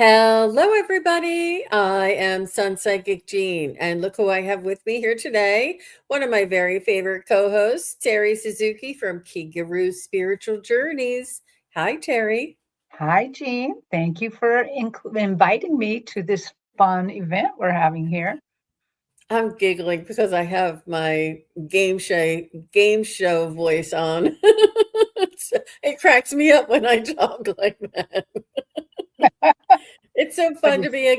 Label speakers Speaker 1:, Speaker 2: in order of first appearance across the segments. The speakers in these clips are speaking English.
Speaker 1: Hello, everybody. I am Sun Psychic Jean, and look who I have with me here today. One of my very favorite co hosts, Terry Suzuki from Kigaru Spiritual Journeys. Hi, Terry.
Speaker 2: Hi, Jean. Thank you for inviting me to this fun event we're having here.
Speaker 1: I'm giggling because I have my game show voice on. It cracks me up when I talk like that. It's so
Speaker 2: But
Speaker 1: fun to be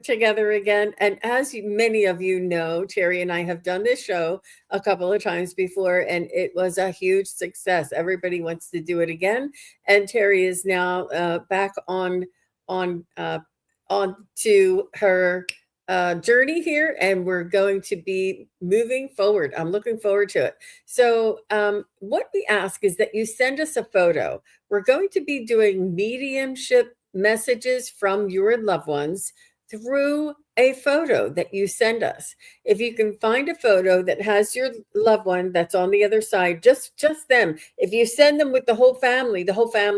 Speaker 1: together again. And as many of you know, Terry and I have done this show a couple of times before, and it was a huge success. Everybody wants to do it again, and Terry is now back on on to her journey here, and we're going to be moving forward. I'm looking forward to it. So, what we ask is that you send us a photo. We're going to be doing mediumship messages from your loved ones through a photo that you send us. If you can find a photo that has your loved one that's on the other side, just them. If you send them with the whole family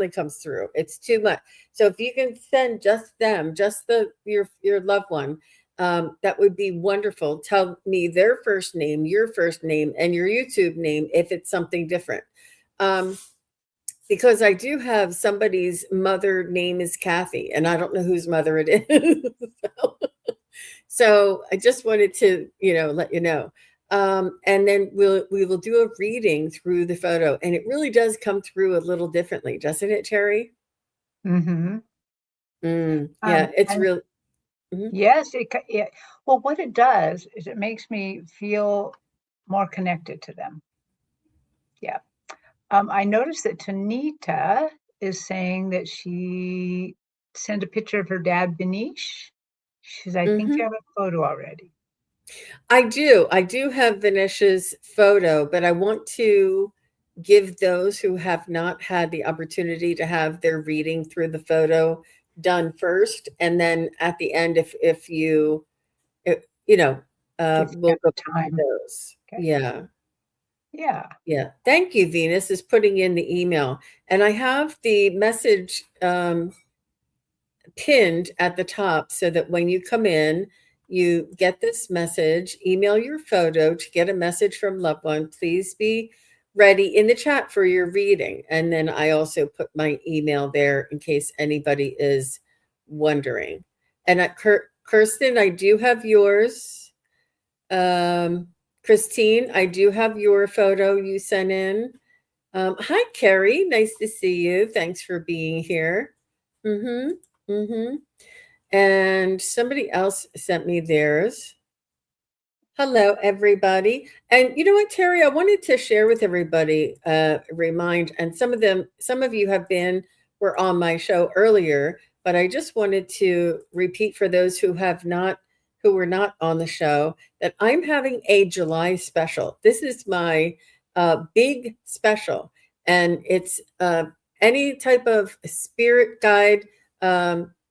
Speaker 1: comes through. It's too much. So if you can send just them, just your loved one, that would be wonderful. Tell me their first name, your first name, and your YouTube name if it's something different. Um, because I do have somebody's mother name is Kathy, and I don't know whose mother it is. So I just wanted to, let you know. And then we will do a reading through the photo, and it really does come through a little differently, doesn't it, Terry?
Speaker 2: hmm
Speaker 1: Yeah, it's
Speaker 2: and
Speaker 1: real. Mhm.
Speaker 2: yes, well, what it does is it makes me feel more connected to them. Yeah. I noticed that Tanita is saying that she sent a picture of her dad, Benish. She says, I think you
Speaker 1: Mhm.
Speaker 2: have a photo already.
Speaker 1: I do. I do have Vanessa's photo, but I want to give those who have not had the opportunity to have their reading through the photo done first, and then at the end, if you if,
Speaker 2: If you
Speaker 1: we'll go
Speaker 2: have
Speaker 1: back to
Speaker 2: time.
Speaker 1: those.
Speaker 2: Okay.
Speaker 1: Yeah,
Speaker 2: Yeah.
Speaker 1: yeah. Thank you, Venus is putting in the email, and I have the message pinned at the top so that when you come in, you get this message, email your photo to get a message from loved one. Please be ready in the chat for your reading. And then I also put my email there in case anybody is wondering. And at Kirsten, I do have yours. Um, Christine, I do have your photo you sent in. Hi, Carrie. Nice to see you. Thanks for being here. Mm-hmm. Mm-hmm. And somebody else sent me theirs. Hello, everybody. And you know what, Terry, I wanted to share with everybody, remind, and some of you were on my show earlier, but I just wanted to repeat for those who were not on the show, that I'm having a July special. This is my big special, and it's any type of spirit guide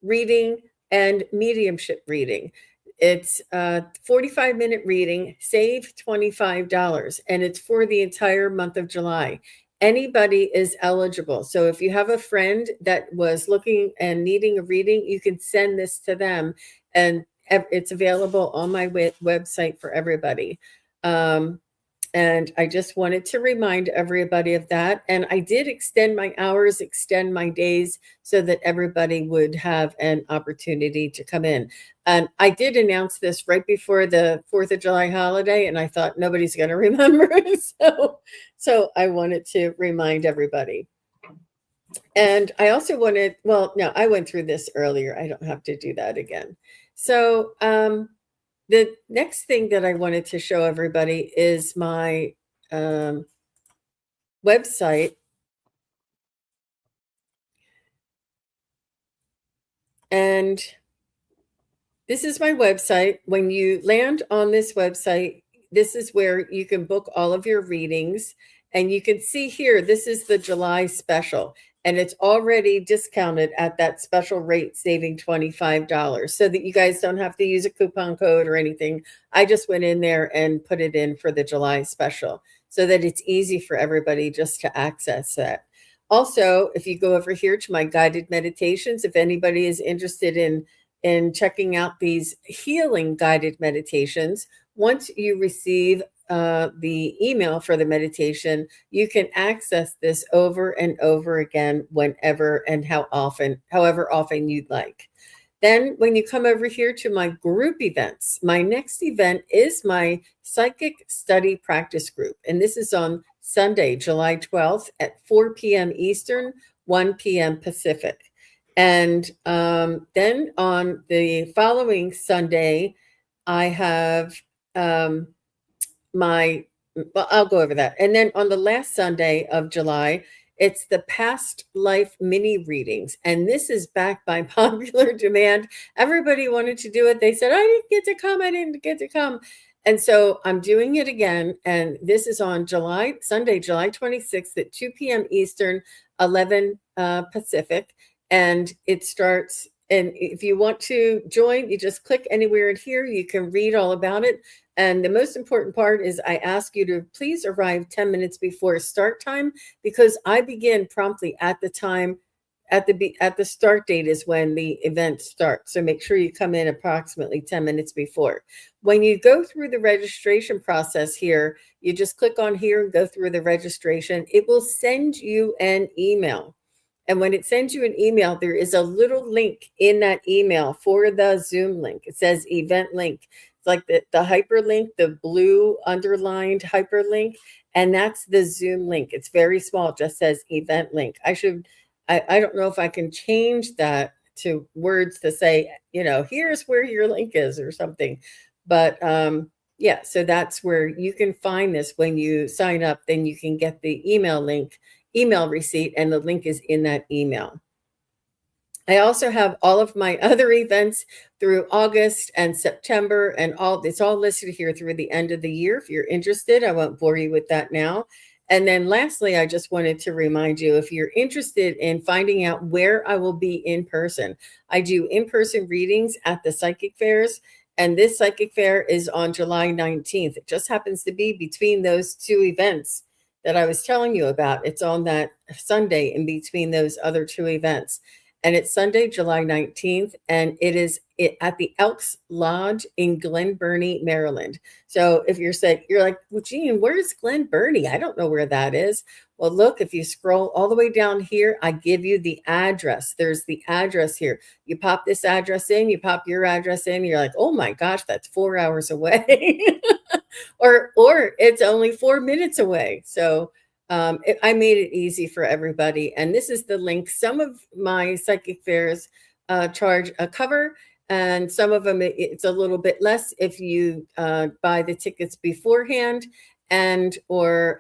Speaker 1: reading and mediumship reading. It's a 45-minute reading, save $25, and it's for the entire month of July. Anybody is eligible. So if you have a friend that was looking and needing a reading, you can send this to them, and it's available on my website for everybody. Um, and I just wanted to remind everybody of that. And I did extend my hours, extend my days so that everybody would have an opportunity to come in. And I did announce this right before the 4th of July holiday, and I thought nobody's going to remember. So I wanted to remind everybody. And I also wanted, well, no, I went through this earlier. I don't have to do that again. So, the next thing that I wanted to show everybody is my um, website. And this is my website. When you land on this website, this is where you can book all of your readings. And you can see here, this is the July special. And it's already discounted at that special rate, saving $25, so that you guys don't have to use a coupon code or anything. I just went in there and put it in for the July special so that it's easy for everybody just to access that. Also, if you go over here to my guided meditations, if anybody is interested in checking out these healing guided meditations, once you receive the email for the meditation, you can access this over and over again whenever and however often you'd like. Then, when you come over here to my group events, my next event is my psychic study practice group. And this is on Sunday, July 12th at 4 p.m. Eastern, 1 p.m. Pacific. And then on the following Sunday, I have well, I'll go over that. And then on the last Sunday of July, it's the past life mini readings. And this is back by popular demand. Everybody wanted to do it. They said, I didn't get to come. I didn't get to come. And so I'm doing it again. And this is on Sunday, July 26th at 2 p.m. Eastern, 11 Pacific. And it starts. And if you want to join, you just click anywhere in here. You can read all about it. And the most important part is I ask you to please arrive 10 minutes before start time, because I begin promptly at the time at the start date is when the event starts. So make sure you come in approximately 10 minutes before. When you go through the registration process here, you just click on here and go through the registration. It will send you an email. And when it sends you an email, there is a little link in that email for the Zoom link. It says event link. It's like the hyperlink, the blue underlined hyperlink, and that's the Zoom link. It's very small. It just says event link. I don't know if I can change that to words to say, here's where your link is or something. But yeah, so that's where you can find this when you sign up. Then you can get the email receipt, and the link is in that email. I also have all of my other events through August and September, and it's all listed here through the end of the year. If you're interested, I won't bore you with that now. And then lastly, I just wanted to remind you, if you're interested in finding out where I will be in person, I do in-person readings at the psychic fairs. And this psychic fair is on July 19th. It just happens to be between those two events that I was telling you about. It's on that Sunday in between those other two events. And it's Sunday, July 19th, and it is at the Elks Lodge in Glen Burnie, Maryland. So if you're like, well, Jean, where's Glen Burnie? I don't know where that is. Well, look, if you scroll all the way down here, I give you the address. There's the address here. You pop this address in, you pop your address in, you're like, oh my gosh, that's 4 hours away. or it's only 4 minutes away. So I made it easy for everybody. And this is the link. Some of my psychic fairs charge a cover, and some of them it's a little bit less if you buy the tickets beforehand, or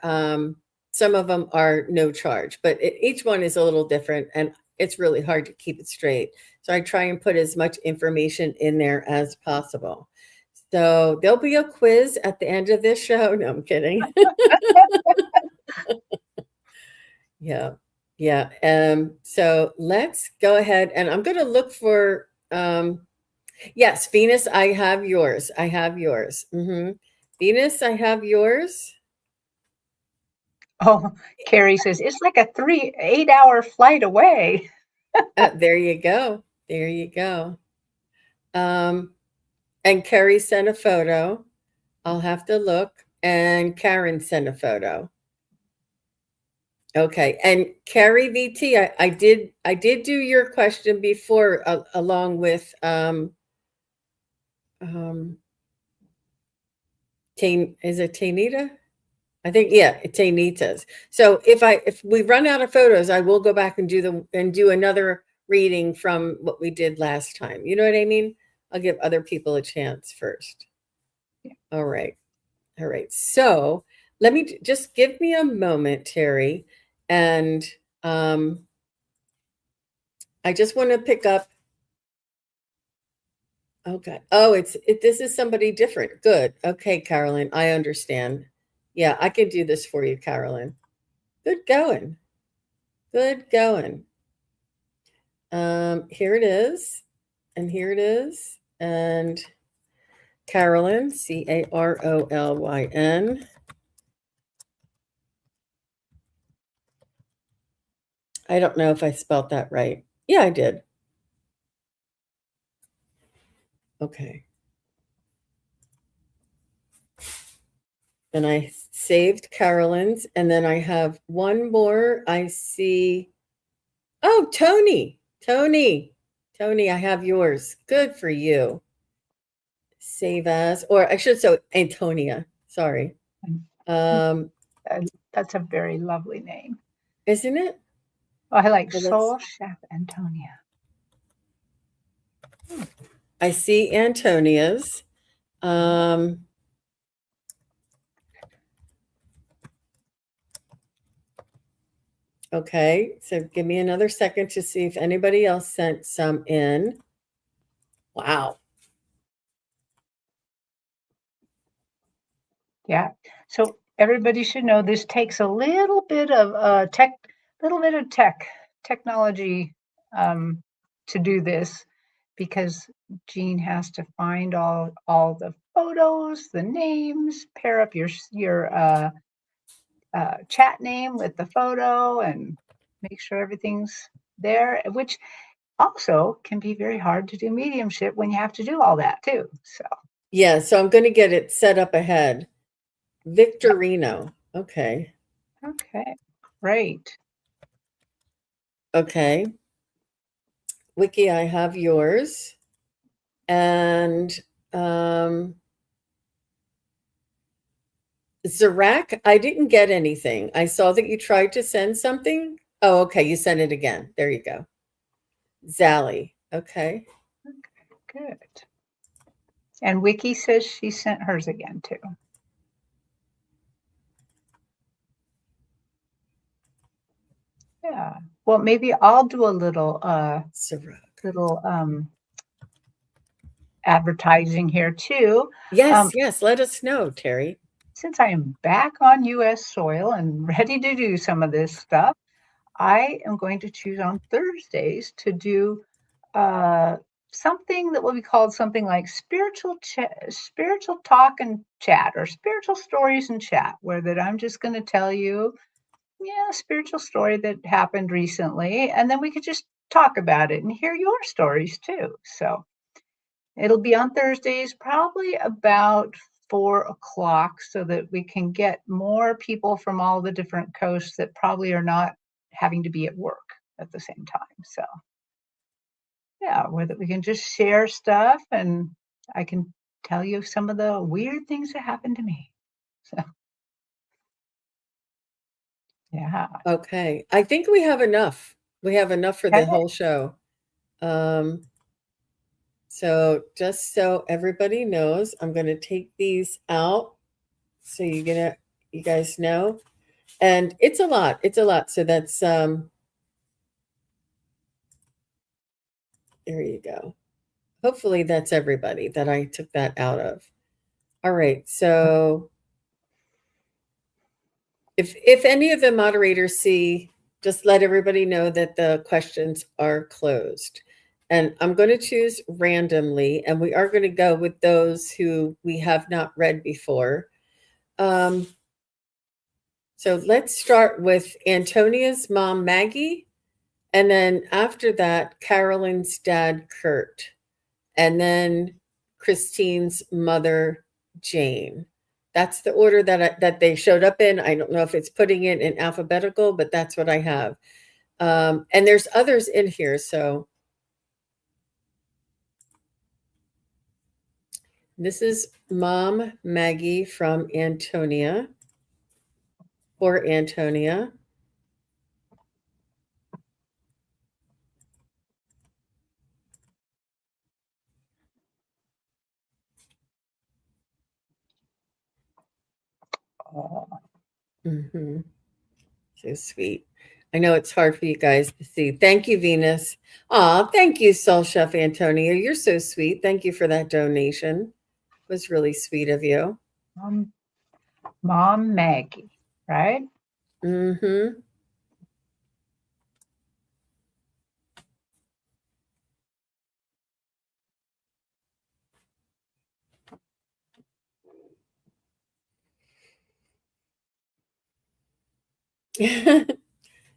Speaker 1: some of them are no charge. But each one is a little different, and it's really hard to keep it straight. So I try and put as much information in there as possible. So there'll be a quiz at the end of this show. No, I'm kidding. Yeah. Yeah. So let's go ahead, and I'm going to look for, yes, Venus, I have yours. Venus, I have yours.
Speaker 2: Oh, Carrie says, it's like a 8-hour flight away.
Speaker 1: There you go. And Carrie sent a photo. I'll have to look. And Karen sent a photo. Okay, and Carrie VT, I did do your question before, along with is it Tanita? I think, yeah, Tanita's. So if we run out of photos, I will go back and do another reading from what we did last time. You know what I mean? I'll give other people a chance first.
Speaker 2: Yeah.
Speaker 1: All right. So let me just give me a moment, Terry. And I just want to pick up. Okay. Oh, this is somebody different. Good. Okay, Carolyn, I understand. Yeah, I can do this for you, Carolyn. Good going. Here it is. And here it is. And Carolyn, Carolyn. I don't know if I spelled that right. Yeah, I did. Okay. And I saved Carolyn's, and then I have one more. I see. Oh, Tony. Tony, I have yours. Good for you. Save as, or I should say Antonia. Sorry. Um,
Speaker 2: That's a very lovely name.
Speaker 1: isn't it?
Speaker 2: Oh, I like
Speaker 1: So
Speaker 2: Soul Chef Antonia.
Speaker 1: I see Antonia's. Okay, so give me another second to see if anybody else sent some in. Wow.
Speaker 2: Yeah. So everybody should know this takes a little bit of technology to do this because Jean has to find all the photos, the names, pair up your chat name with the photo, and make sure everything's there. Which also can be very hard to do mediumship when you have to do all that too. So
Speaker 1: Yeah, so I'm going to get it set up ahead. Victorino. Okay.
Speaker 2: okay, great.
Speaker 1: Okay. Wiki, I have yours. And Zarak, I didn't get anything. I saw that you tried to send something. Oh, okay. You sent it again. There you go. Zally. Okay.
Speaker 2: Good. And Wiki says she sent hers again too. Yeah. Well, maybe I'll do a little
Speaker 1: Zarak.
Speaker 2: advertising here too.
Speaker 1: Yes. Let us know, Terry.
Speaker 2: Since I am back on US soil and ready to do some of this stuff, I am going to choose on Thursdays to do uh, something that will be called something like spiritual talk and chat, or spiritual stories and chat, where that I'm just going to tell you, a spiritual story that happened recently, and then we could just talk about it and hear your stories too. So it'll be on Thursdays, probably about 4 o'clock, so that we can get more people from all the different coasts that probably are not having to be at work at the same time. So yeah, where that we can just share stuff, and I can tell you some of the weird things that happened to me. So yeah.
Speaker 1: Okay. I think we have enough. We have enough for the
Speaker 2: Okay.
Speaker 1: whole show. So just so everybody knows, I'm going to take these out so you guys know. And it's a lot. It's a lot. So that's there you go. Hopefully that's everybody that I took that out of. All right. So if any of the moderators see, just let everybody know that the questions are closed. And I'm going to choose randomly, and we are going to go with those who we have not read before. So let's start with Antonia's mom, Maggie, and then after that, Carolyn's dad, Kurt, and then Christine's mother, Jane. That's the order that they showed up in. I don't know if it's putting it in alphabetical, but that's what I have. And there's others in here. So this is Mom Maggie from Antonia, or Antonia.
Speaker 2: Oh,
Speaker 1: Mm-hmm. So sweet. I know it's hard for you guys to see. Thank you, Venus. Aw, thank you, Soul Chef Antonia. You're so sweet. Thank you for that donation. It was really sweet of you.
Speaker 2: Mom Maggie, right?
Speaker 1: Mm-hmm.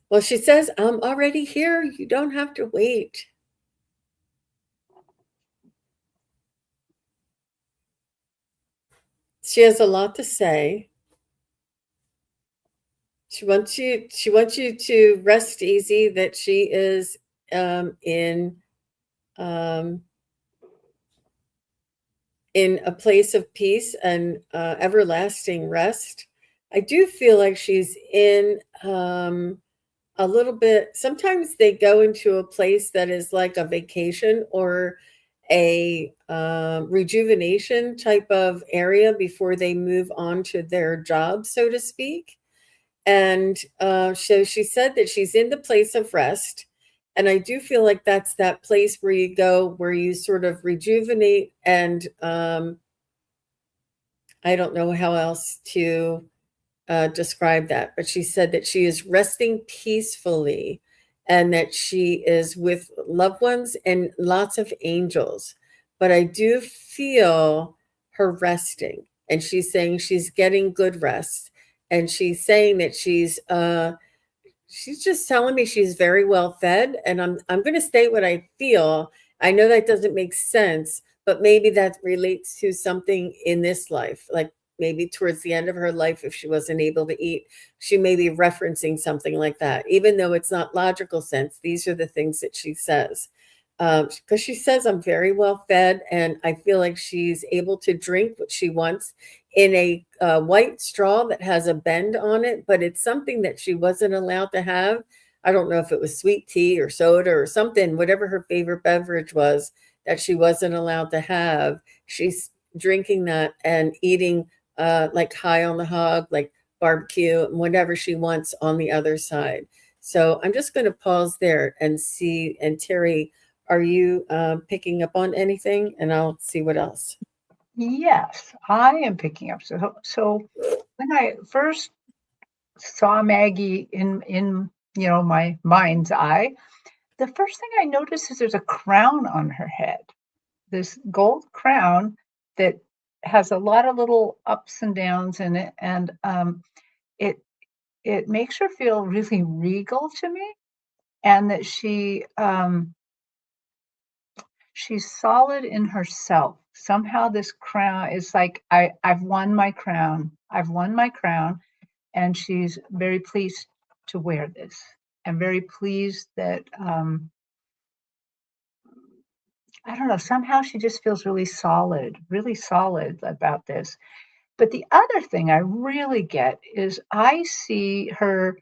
Speaker 1: Well, she says, I'm already here. You don't have to wait. She has a lot to say. She wants you to rest easy, that she is in um, in a place of peace and everlasting rest. I do feel like she's in a little bit. Sometimes they go into a place that is like a vacation or a rejuvenation type of area before they move on to their job, so to speak. And so she said that she's in the place of rest. And I do feel like that's that place where you go, where you sort of rejuvenate. And I don't know how else to describe that, but she said that she is resting peacefully and that she is with loved ones and lots of angels. But I do feel her resting, and she's saying she's getting good rest. And she's saying that she's just telling me she's very well fed, and I'm going to state what I feel. I know that doesn't make sense, but maybe that relates to something in this life, like maybe towards the end of her life, if she wasn't able to eat, she may be referencing something like that. Even though it's not logical sense, these are the things that she says. Because she says, I'm very well fed, and I feel like she's able to drink what she wants in a white straw that has a bend on it, but it's something that she wasn't allowed to have. I don't know if it was sweet tea or soda or something, whatever her favorite beverage was that she wasn't allowed to have. She's drinking that and eating like high on the hog, like barbecue and whatever she wants on the other side. So I'm just going to pause there and see. And Terry, are you picking up on anything? And I'll see what else.
Speaker 2: Yes, I am picking up. So when I first saw Maggie in my mind's eye, the first thing I noticed is there's a crown on her head. This gold crown that has a lot of little ups and downs in it, and it it makes her feel really regal to me, and that she's solid in herself. Somehow this crown is like, I've won my crown. I've won my crown, and she's very pleased to wear this. I'm very pleased that I don't know, somehow she just feels really solid about this. But the other thing I really get is I see her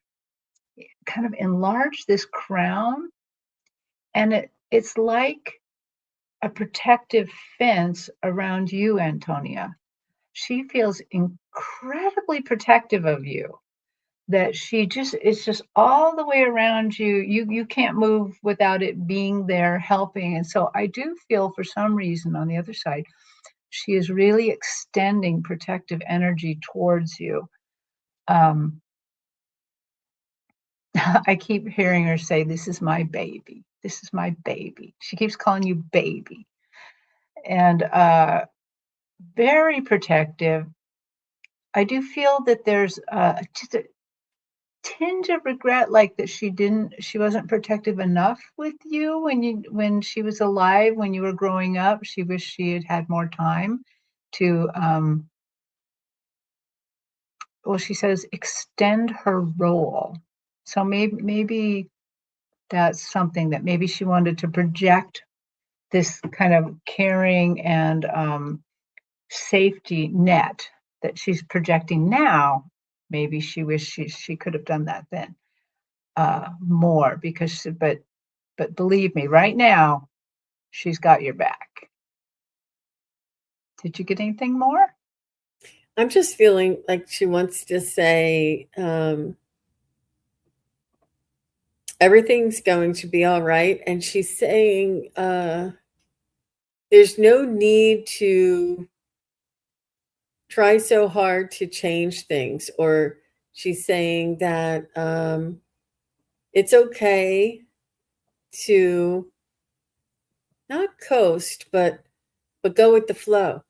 Speaker 2: kind of enlarge this crown, and it's like a protective fence around you, Antonia. She feels incredibly protective of you, that it's just all the way around you. You can't move without it being there helping. And so I do feel, for some reason, on the other side, she is really extending protective energy towards you. Um, I keep hearing her say, "This is my baby. This is my baby." She keeps calling you baby, and very protective. I do feel that there's just a tinge of regret, like that she wasn't protective enough with you when she was alive, when you were growing up. She wished she had had more time to, well, she says, extend her role. So maybe that's something that maybe she wanted to project, this kind of caring and safety net that she's projecting now. Maybe she wished she could have done that then more, but believe me, right now she's got your back. Did you get anything more?
Speaker 1: I'm just feeling like she wants to say, everything's going to be all right. And she's saying, there's no need to try so hard to change things. Or she's saying that it's okay to not coast, but go with the flow.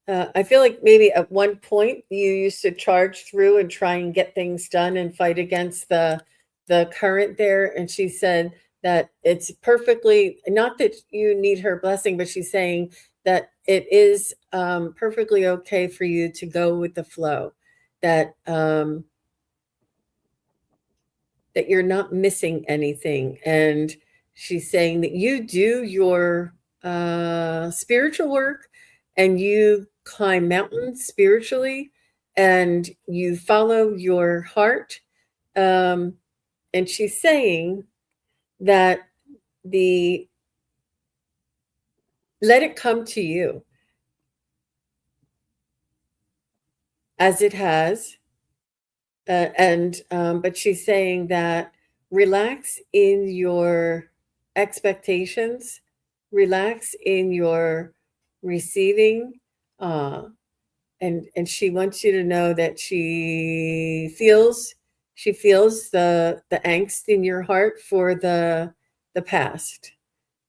Speaker 1: I feel like maybe at one point you used to charge through and try and get things done and fight against the current there, and she said that it's perfectly, not that you need her blessing, but she's saying that it is perfectly okay for you to go with the flow, that that you're not missing anything. And she's saying that you do your spiritual work, and you climb mountains spiritually, and you follow your heart. Um, and she's saying that the let it come to you as it has. And but she's saying that relax in your expectations, relax in your receiving, uh, and she wants you to know that she feels the angst in your heart for the past.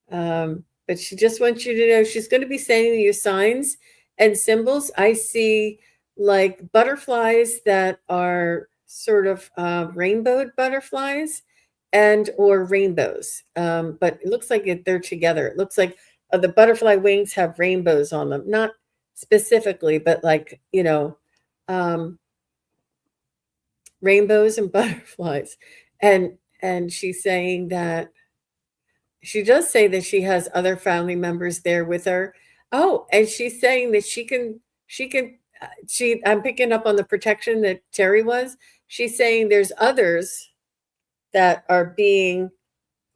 Speaker 1: But she just wants you to know she's going to be sending you signs and symbols. I see like butterflies that are sort of rainbowed butterflies and or rainbows. But it looks like they're together. It looks like the butterfly wings have rainbows on them, not specifically, but like, um, rainbows and butterflies. And she's saying that she does say that she has other family members there with her. Oh, and she's saying that I'm picking up on the protection that Terry was. She's saying there's others that are being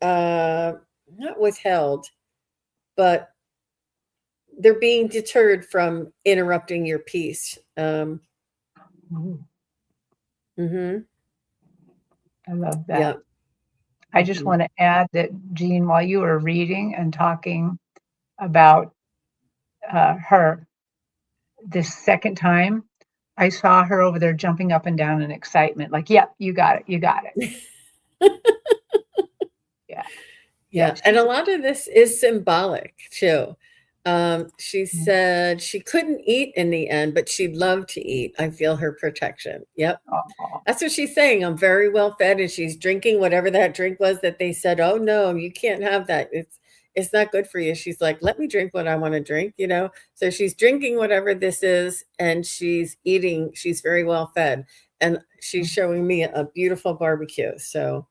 Speaker 1: uh not withheld, but they're being deterred from interrupting your peace. Mhm.
Speaker 2: I love that.
Speaker 1: Yeah.
Speaker 2: I just
Speaker 1: Mhm.
Speaker 2: want to add that, Jean, while you were reading and talking about her this second time, I saw her over there jumping up and down in excitement, like, yep, you got it, you got it. Yeah, yeah,
Speaker 1: Yeah, and a lot of this is symbolic too. She
Speaker 2: mm,
Speaker 1: said she couldn't eat in the end, but she'd love to eat. I feel her protection. Yep.
Speaker 2: oh,
Speaker 1: That's what she's saying. I'm very well fed, and she's drinking whatever that drink was that they said, "Oh no, you can't have that. It's not good for you." She's like, "Let me drink what I want to drink." So she's drinking whatever this is, and she's eating. She's very well fed, and she's showing me a beautiful barbecue. So,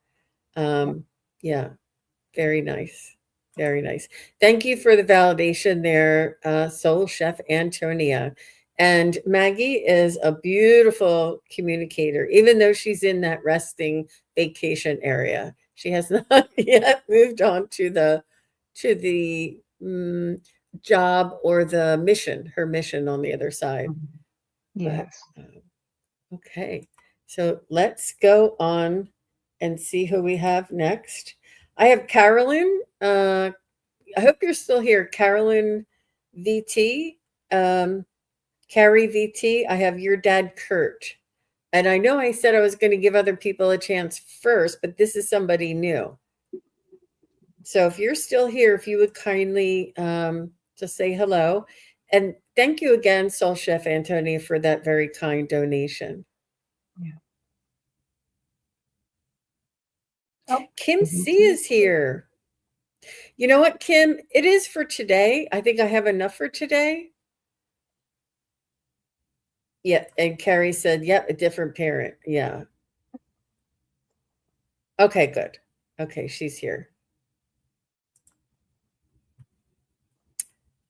Speaker 2: yeah.
Speaker 1: yeah, very nice. Very nice. Thank you for the validation there, Soul Chef Antonia. And Maggie is a beautiful communicator, even though she's in that resting vacation area. She has not yet moved on to the job or her mission on the other side.
Speaker 2: Mhm.
Speaker 1: But
Speaker 2: Yes.
Speaker 1: okay, so let's go on and see who we have next. I have Carolyn. I hope you're still here, Carolyn VT. Um, Carrie VT. I have your dad, Kurt. And I know I said I was going to give other people a chance first, but this is somebody new. So if you're still here, if you would kindly just say hello. And thank you again, Soul Chef Antonia, for that very kind donation.
Speaker 2: Yeah. Oh,
Speaker 1: Kim C
Speaker 2: VT.
Speaker 1: is here. You know what, Kim? It is for today. I think I have enough for today. Yeah, and Carrie said, "Yep, a different parent." Yeah. Okay, good. Okay, she's here.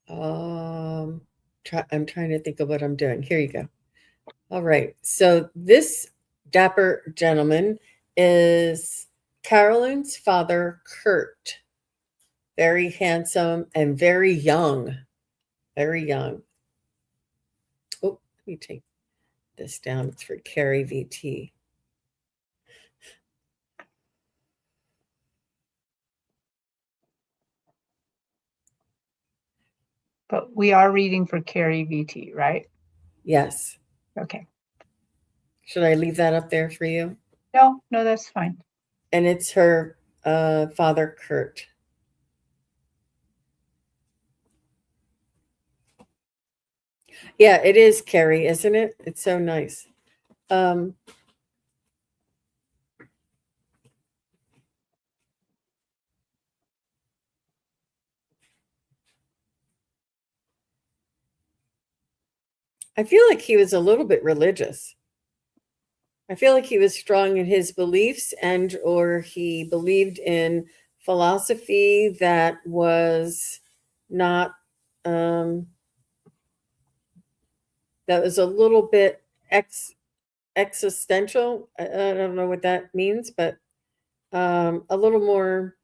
Speaker 1: Um, I'm trying to think of what I'm doing. Here you go. All right. So this dapper gentleman is Carolyn's father, Kurt. Very handsome and very young. Very young. Oh, let me take this down. It's for Carrie VT.
Speaker 2: But we are reading for Carrie VT, right?
Speaker 1: Yes.
Speaker 2: Okay.
Speaker 1: Should I leave that up there for you?
Speaker 2: No, no, that's fine.
Speaker 1: And it's her father, Kurt. Yeah, it is, Carrie, isn't it? It's so nice. Um, I feel like he was a little bit religious. I feel like he was strong in his beliefs, and or he believed in philosophy that was not um, that was a little bit existential. I don't know what that means, but a little more.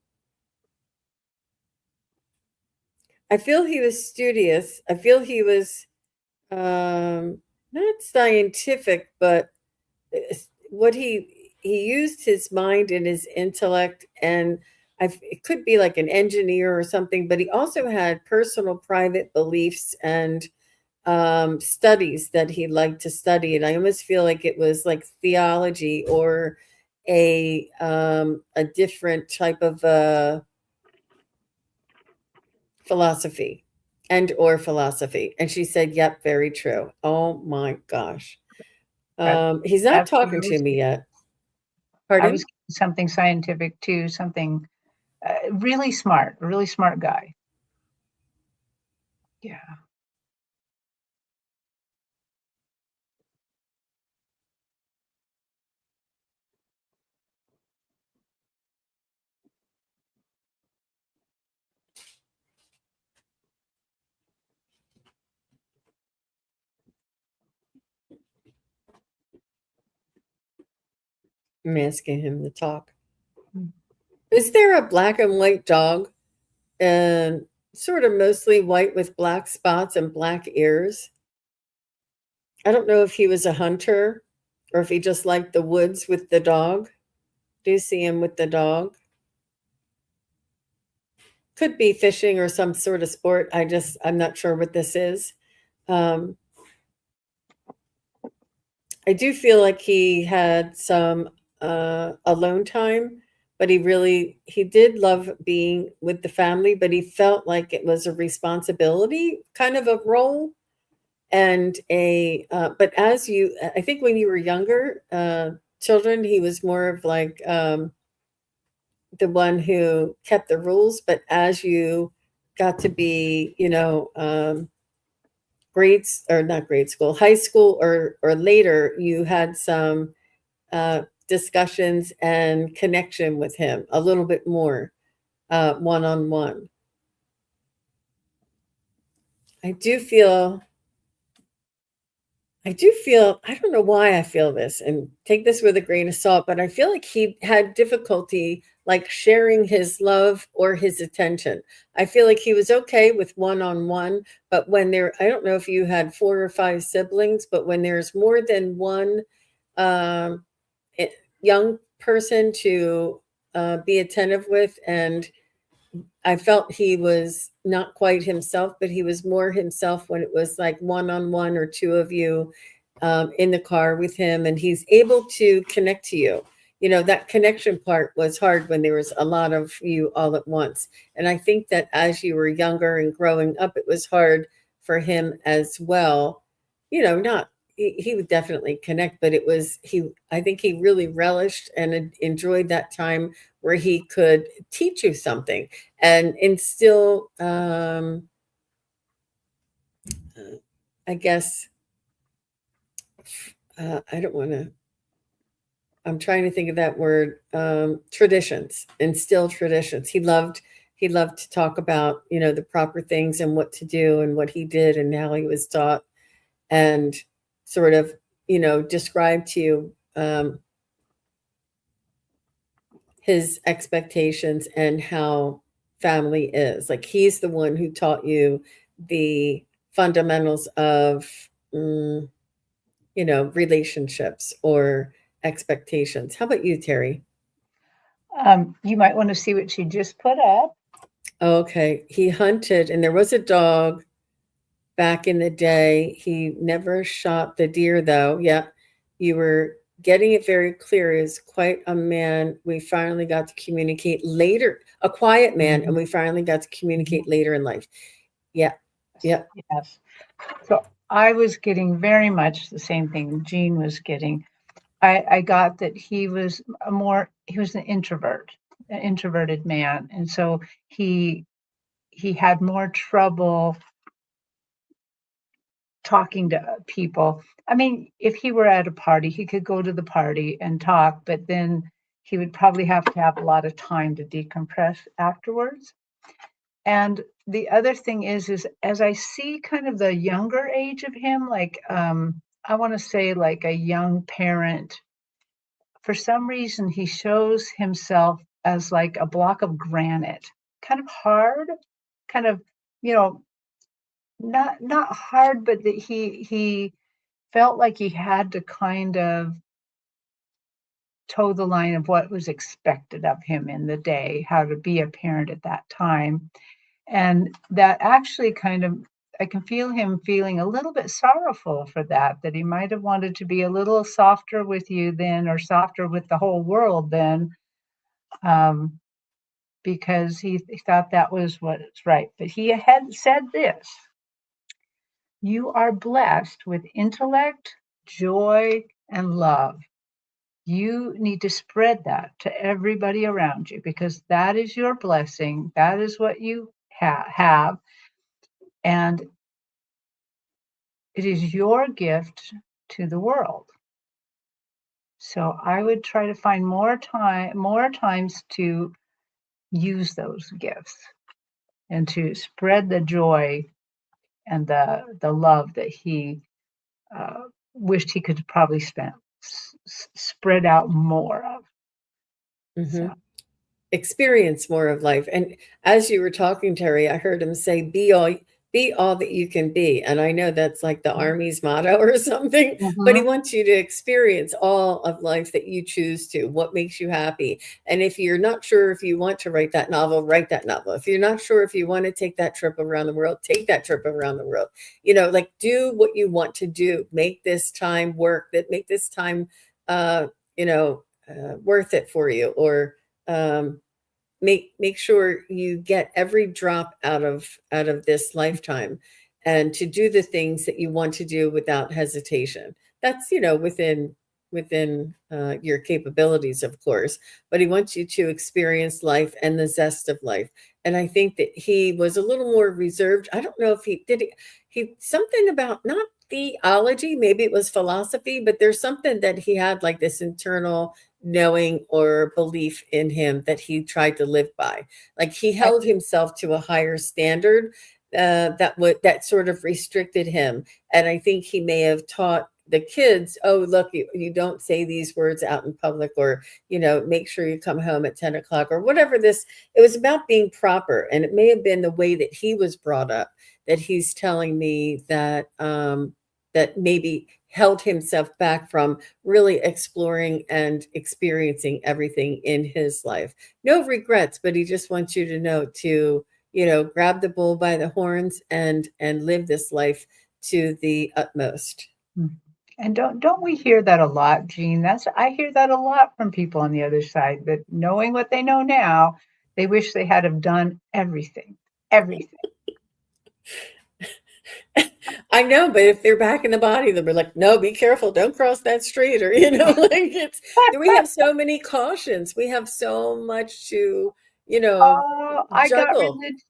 Speaker 1: I feel he was studious. I feel he was not scientific, but what he used his mind and his intellect, and it could be like an engineer or something, but he also had personal private beliefs and studies that he liked to study, and I almost feel like it was like theology or a different type of philosophy philosophy. And she said, "Yep, very true." Oh my gosh.
Speaker 2: That
Speaker 1: He's not talking
Speaker 2: absolutely.
Speaker 1: to me yet.
Speaker 2: I was
Speaker 1: Pardon?
Speaker 2: something scientific too, something really smart guy. Yeah.
Speaker 1: I'm asking him to talk.
Speaker 2: Mm.
Speaker 1: Is there a black and white dog? And sort of mostly white with black spots and black ears. I don't know if he was a hunter or if he just liked the woods with the dog. Do you see him with the dog? Could be fishing or some sort of sport. I'm not sure what this is. Um, I do feel like he had some alone time, but he did love being with the family, but he felt like it was a responsibility kind of a role and but I think when you were younger, children, he was more of like the one who kept the rules, but as you got to be, grades or not grade school, high school or later, you had some discussions and connection with him a little bit more one on one. I do feel I don't know why I feel this, and take this with a grain of salt, but I feel like he had difficulty like sharing his love or his attention. I feel like he was okay with one on one, but I don't know if you had 4 or 5 siblings, but when there's more than one um, young person to be attentive with, and I felt he was not quite himself, but he was more himself when it was like one on one or two of you in the car with him, and he's able to connect to you. You know, that connection part was hard when there was a lot of you all at once. And I think that as you were younger and growing up, it was hard for him as well. You know, not he would definitely connect, but I think he really relished and enjoyed that time where he could teach you something and instill I guess I don't want to I'm trying to think of that word, traditions, instill traditions. He loved to talk about, the proper things and what to do and what he did and how he was taught and sort of, describe to you his expectations and how family is. Like he's the one who taught you the fundamentals of mm, relationships or expectations. How about you, Terry?
Speaker 2: You might want to see what she just put up.
Speaker 1: Okay, he hunted, and there was a dog back in the day. He never shot the deer, though. Yeah, you were getting it very clear. He was quite a man. We finally got to communicate later, a quiet man, and
Speaker 2: Mhm.
Speaker 1: we finally got to communicate later in life. Yeah, yeah.
Speaker 2: Yes. So I was getting very much the same thing Jean was getting. I got that he was an introverted man. And so he had more trouble talking to people. I mean, if he were at a party, he could go to the party and talk, but then he would probably have to have a lot of time to decompress afterwards. And the other thing is as I see kind of the younger age of him, like I want to say like a young parent, for some reason he shows himself as like a block of granite, kind of hard, kind of, you know, not hard, but that he felt like he had to kind of toe the line of what was expected of him in the day, how to be a parent at that time. And that actually kind of, I can feel him feeling a little bit sorrowful for that, that he might have wanted to be a little softer with you then, or softer with the whole world then, um, because he thought that was what's right. But he had said this: you are blessed with intellect, joy, and love. You need to spread that to everybody around you because that is your blessing. That is what you have. And it is your gift to the world. So I would try to find more times to use those gifts and to spread the joy and the love that he wished he could probably spread out more of.
Speaker 1: Mm-hmm.
Speaker 2: So
Speaker 1: Experience more of life. And as you were talking, Terry, I heard him say, be all that you can be. And I know that's like the Army's motto or something, but he
Speaker 2: mhm.
Speaker 1: wants you to experience all of life that you choose to, what makes you happy. And if you're not sure if you want to write that novel, write that novel. If you're not sure if you want to take that trip around the world, take that trip around the world. Like do what you want to do. Make this time work, that make this time uh, worth it for you, or um, make sure you get every drop out of this lifetime, and to do the things that you want to do without hesitation. That's within your capabilities, of course, but he wants you to experience life and the zest of life. And I think that he was a little more reserved. I don't know if he something about, not theology, maybe it was philosophy, but there's something that he had, like this internal knowing or belief in him that he tried to live by. Like he
Speaker 2: I,
Speaker 1: held himself to a higher standard that sort of restricted him. And I think he may have taught the kids, oh, look, you don't say these words out in public, or make sure you come home at 10 o'clock, or whatever. It was about being proper, and it may have been the way that he was brought up, that he's telling me that maybe held himself back from really exploring and experiencing everything in his life. No regrets, but he just wants you to know to, grab the bull by the horns and live this life to the utmost.
Speaker 2: mm. And don't we hear that a lot, Jean? I hear that a lot from people on the other side, that knowing what they know now, they wish they had have done everything. Everything.
Speaker 1: I know, but if they're back in the body, they'll be like, no, be careful, don't cross that street, or like we have so many cautions. We have so much to, you know,
Speaker 2: Oh, I got
Speaker 1: juggle.
Speaker 2: religion.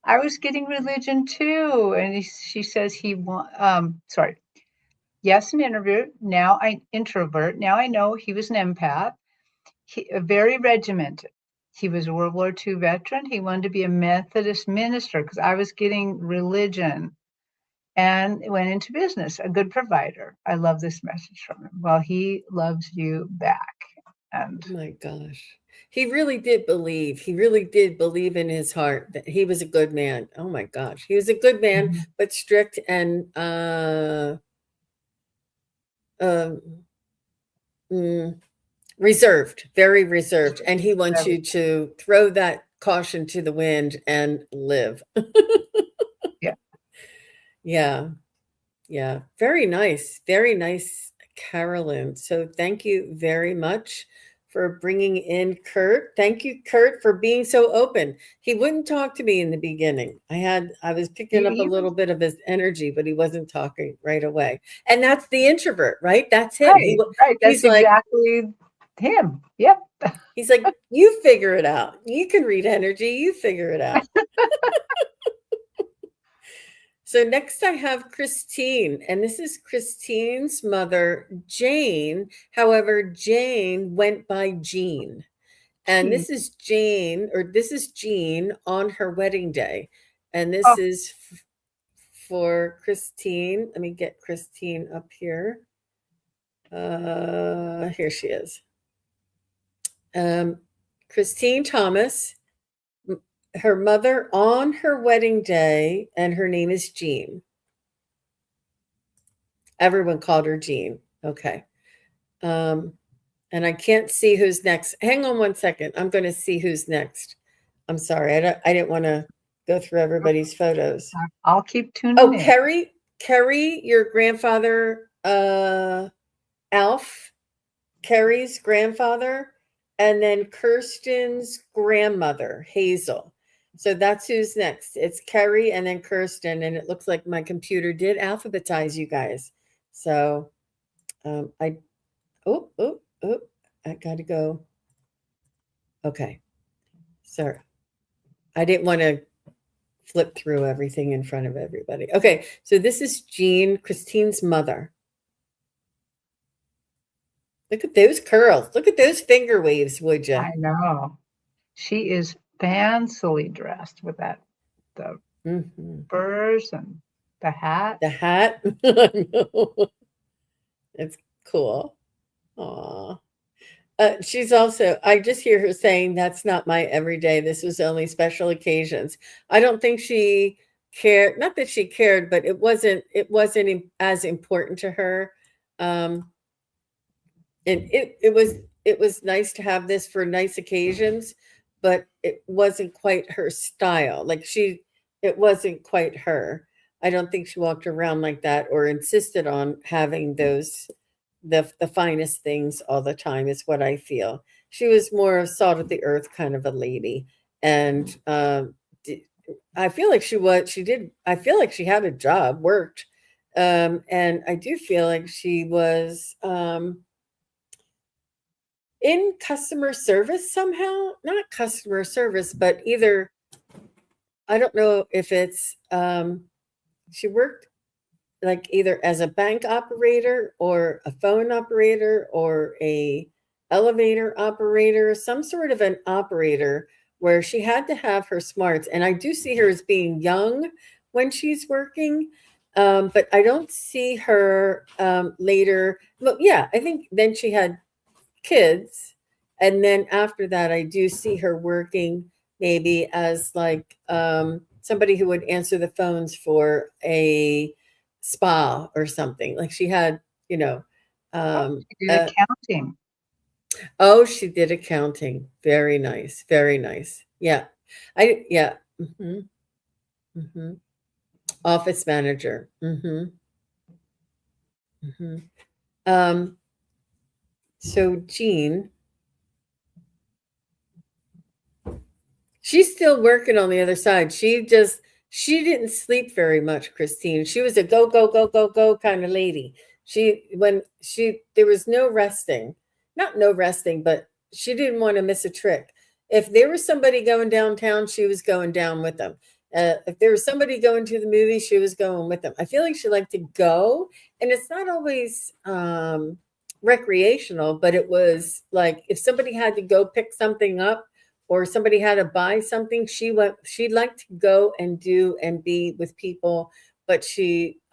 Speaker 2: I was getting religion too. And she says he want sorry. Yes, an introvert. Now I know he was an empath. Very regimented. He was a World War II veteran. He wanted to be a Methodist minister because I was getting religion, and went into business, a good provider. I love this message from him. Well, he loves you back. And
Speaker 1: Oh my gosh. He really did believe. He really did believe in his heart that he was a good man. Oh my gosh. He was a good man,
Speaker 2: mhm,
Speaker 1: but strict and um, mm, reserved, very reserved. And he wants
Speaker 2: very,
Speaker 1: you to throw that caution to the wind and live.
Speaker 2: yeah.
Speaker 1: Yeah. Yeah, very nice, Carolyn. So thank you very much for bringing in Kurt. Thank you, Kurt, for being so open. He wouldn't talk to me in the beginning. I was picking up a
Speaker 2: He
Speaker 1: little
Speaker 2: was
Speaker 1: bit of his energy, but he wasn't talking right away. And that's the introvert, right? That's him.
Speaker 2: right, right. That's
Speaker 1: He's like
Speaker 2: exactly him. Yep.
Speaker 1: he's like, you figure it out. You can read energy. You figure it out. So next I have Christine, and this is Christine's mother, Jane. However, Jane went by Jean. And
Speaker 2: Gee.
Speaker 1: this is Jane, or this is Jean on her wedding day. And this
Speaker 2: Oh,
Speaker 1: is for Christine. Let me get Christine up here. Here she is. Um, Christine Thomas, her mother on her wedding day, and her name is Jean. Everyone called her Jean. Okay. Um, and I can't see who's next. Hang on one second. I'm going to see who's next. I'm sorry. I didn't want to go through everybody's photos.
Speaker 2: I'll keep tuning
Speaker 1: Oh,
Speaker 2: in.
Speaker 1: Kerry, your grandfather, Alf, Kerry's grandfather, and then Kirsten's grandmother, Hazel. So that's who's next. It's Kerry and then Kirsten, and it looks like my computer did alphabetize you guys. So I oh, I gotta go. Okay. Sorry. I didn't want to flip through everything in front of everybody. Okay, so this is Jean, Christine's mother. Look at those curls. Look at those finger waves, would you?
Speaker 2: I know. She is fancily dressed with the furs and the hat.
Speaker 1: The hat. I know. It's cool. Aw. She's also, I just hear her saying, that's not my everyday. This was only special occasions. I don't think she cared, not that she cared, but it wasn't as important to her. Um, and it was nice to have this for nice occasions, but it wasn't quite her style. It wasn't quite her. I don't think she walked around like that or insisted on having the finest things all the time, is what I feel. She was more of salt of the earth kind of a lady. And I feel like I feel like she had a job, worked. And I do feel like she was in customer service somehow, not customer service, but either, I don't know if it's, she worked like either as a bank operator or a phone operator or a elevator operator, some sort of an operator where she had to have her smarts. And I do see her as being young when she's working. But I don't see her later. Well, yeah, I think then she had kids. And then after that, I do see her working maybe as like somebody who would answer the phones for a spa or something. Like she had, you know, um,
Speaker 2: She did
Speaker 1: uh,
Speaker 2: accounting.
Speaker 1: oh, she did accounting. Very nice. Very nice. Yeah. Yeah. Hmm. Hmm. Office manager. Hmm. Hmm. Um, so Jean, she's still working on the other side. She didn't sleep very much, Christine. She was a go, go, go, go, go kind of lady. There was no resting. Not no resting, but she didn't want to miss a trick. If there was somebody going downtown, she was going down with them. If there was somebody going to the movie, she was going with them. I feel like she liked to go, and it's not always recreational, but it was like if somebody had to go pick something up or somebody had to buy something, she liked to go and do and be with people. But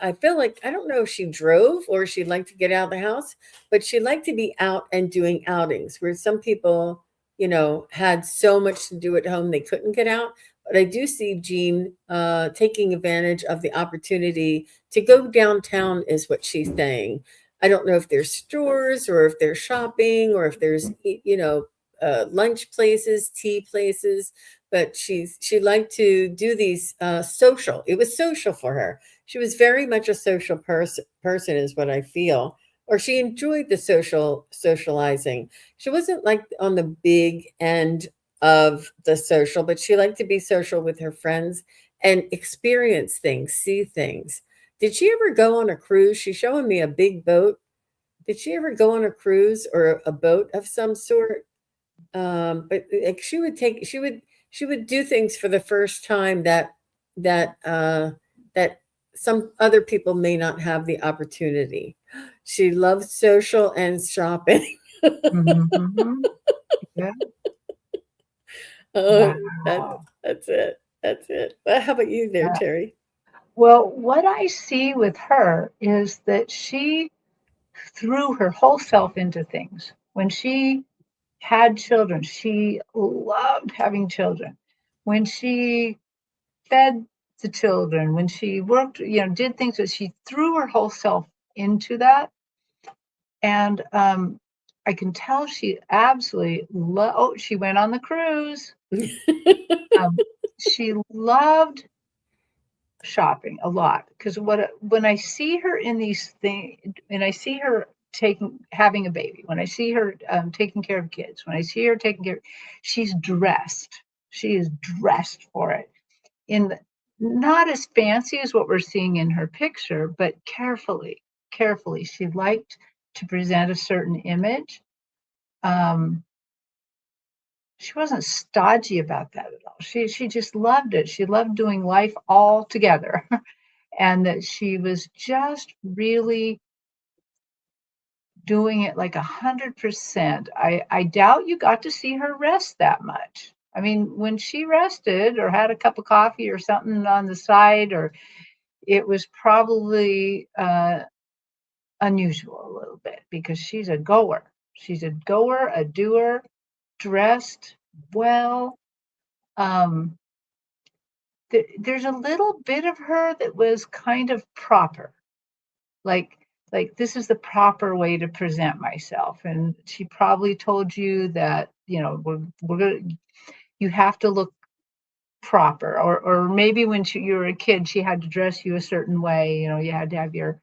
Speaker 1: I feel like, I don't know if she drove or she liked to get out of the house, but she liked to be out and doing outings, where some people, had so much to do at home they couldn't get out. But I do see Jean taking advantage of the opportunity to go downtown, is what she's saying. I don't know if there's stores or if there's shopping or if there's, lunch places, tea places, but she liked to do these social. It was social for her. She was very much a social person, is what I feel. Or she enjoyed the socializing. She wasn't like on the big end of the social, but she liked to be social with her friends and experience things, see things. Did she ever go on a cruise? She's showing me a big boat. Did she ever go on a cruise or a boat of some sort? But like she would do things for the first time that some other people may not have the opportunity. She loves social and shopping.
Speaker 2: Mhm. Yeah.
Speaker 1: Oh, that
Speaker 2: Wow.
Speaker 1: that's it. That's it. Well, how about you there,
Speaker 2: Yeah.
Speaker 1: Terry?
Speaker 2: Well, what I see with her is that she threw her whole self into things. When she had children, she loved having children. When she fed the children, when she worked, did things that she threw her whole self into that. And I can tell she absolutely oh, she went on the cruise. Um, she loved shopping a lot because when I see her in these things, and I see her having a baby, when I see her taking care of kids, when I see her taking care, she's dressed. She is dressed for it in not as fancy as what we're seeing in her picture, but carefully, carefully. She liked to present a certain image. Um, she wasn't stodgy about that at all. She just loved it. She loved doing life all together. And that she was just really doing it like 100%. I doubt you got to see her rest that much. I mean, when she rested or had a cup of coffee or something on the side, or it was probably unusual a little bit because she's a goer. She's a goer, a doer, dressed well. Um, there's a little bit of her that was kind of proper, like this is the proper way to present myself. And she probably told you that, we're gonna, you have to look proper, or maybe when you were a kid, she had to dress you a certain way. You had to have your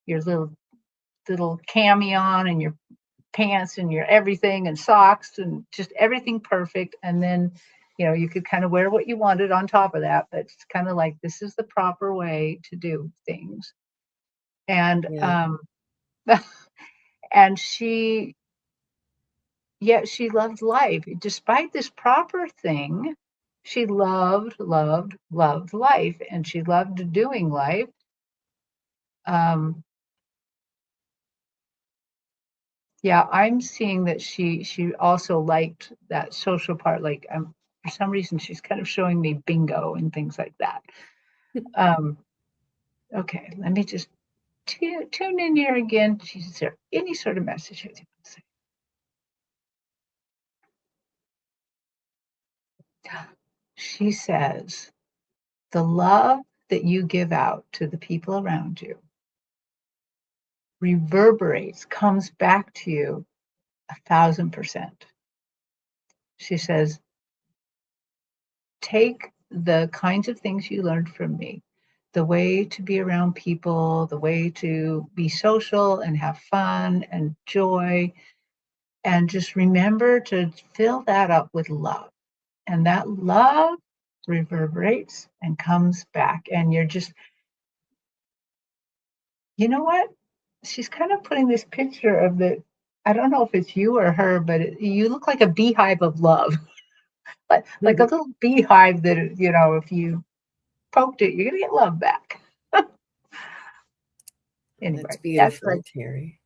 Speaker 2: little cami on and your pants and your everything and socks and just everything perfect. And then, you could kind of wear what you wanted on top of that, but it's kind of like, this is the proper way to do things. And
Speaker 1: Yeah.
Speaker 2: and she loved life. Despite this proper thing, she loved, loved, loved life, and she loved doing life. Um, yeah, I'm seeing that she also liked that social part. Like, for some reason, she's kind of showing me bingo and things like that. Um, okay, let me just tune in here again. Is there any sort of message? She says, the love that you give out to the people around you reverberates, comes back to you 1,000%. She says, take the kinds of things you learned from me, the way to be around people, the way to be social and have fun and joy, and just remember to fill that up with love. And that love reverberates and comes back. And you're just, you know what? She's kind of putting this picture of I don't know if it's you or her, but you look like a beehive of love, like a little beehive that, if you poked it, you're going to get love back.
Speaker 1: That's
Speaker 2: Anyway, that's what
Speaker 1: beautiful, Terry.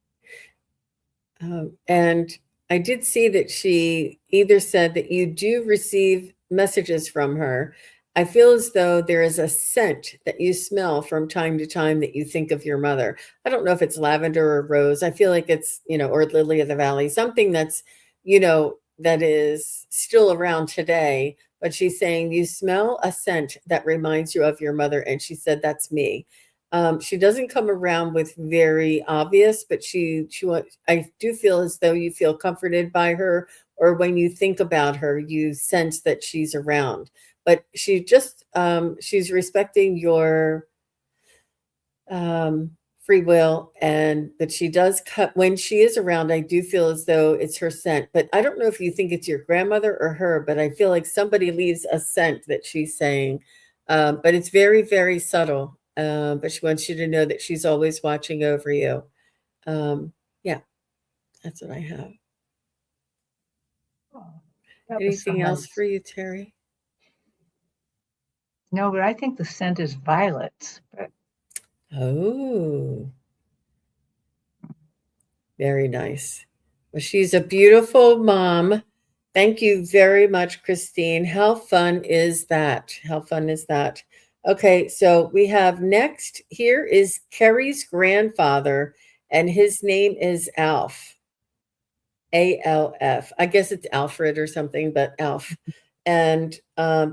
Speaker 1: And I did see that she either said that you do receive messages from her. I feel as though there is a scent that you smell from time to time that you think of your mother. I don't know if it's lavender or rose. I feel like it's, or lily of the valley, something that's, that is still around today. But she's saying you smell a scent that reminds you of your mother. And she said, that's me. She doesn't come around with very obvious, but I do feel as though you feel comforted by her, or when you think about her, you sense that she's around. But she's respecting your um, free will, and that she does cut when she is around. I do feel as though it's her scent, but I don't know if you think it's your grandmother or her, but I feel like somebody leaves a scent that she's saying, but it's very, very subtle. But she wants you to know that she's always watching over you. Yeah, that's what I have.
Speaker 2: oh, that was so
Speaker 1: Anything else for
Speaker 2: nice.
Speaker 1: you, Terry?
Speaker 2: No, but I think the scent is violets. But
Speaker 1: Oh, very nice. Well, she's a beautiful mom. Thank you very much, Christine. How fun is that? How fun is that? Okay, so we have next here is Kerry's grandfather, and his name is Alf. ALF. I guess it's Alfred or something, but Alf. And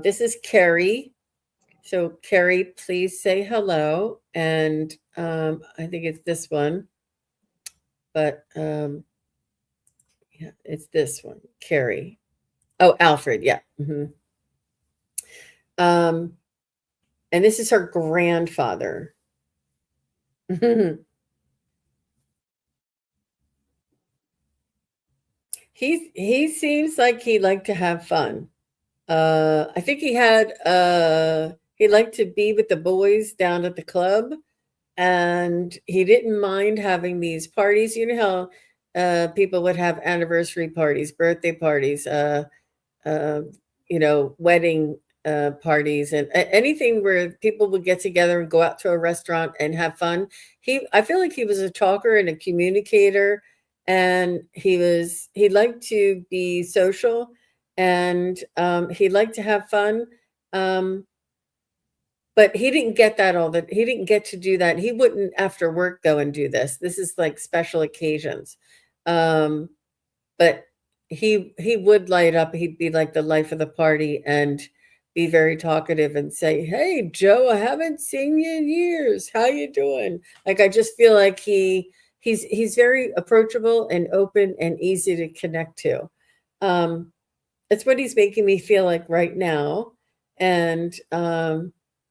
Speaker 1: this is Carrie. So, Carrie, please say hello. And I think it's this one, but yeah, it's this one, Carrie. Oh, Alfred. Yeah. Um, and this is her grandfather. he seems like he liked to have fun. I think he liked to be with the boys down at the club, and he didn't mind having these parties. You know how people would have anniversary parties, birthday parties, uh, wedding parties, and anything where people would get together and go out to a restaurant and have fun. I feel like he was a talker and a communicator, and he liked to be social, and he liked to have fun. Um, but he didn't get that all that he didn't get to do that. He wouldn't after work go and do this. This is like special occasions. Um, but he would light up. He'd be like the life of the party and be very talkative and say, "Hey, Joe, I haven't seen you in years. How you doing?" Like I just feel like he's very approachable and open and easy to connect to. Um, it's what he's making me feel like right now, and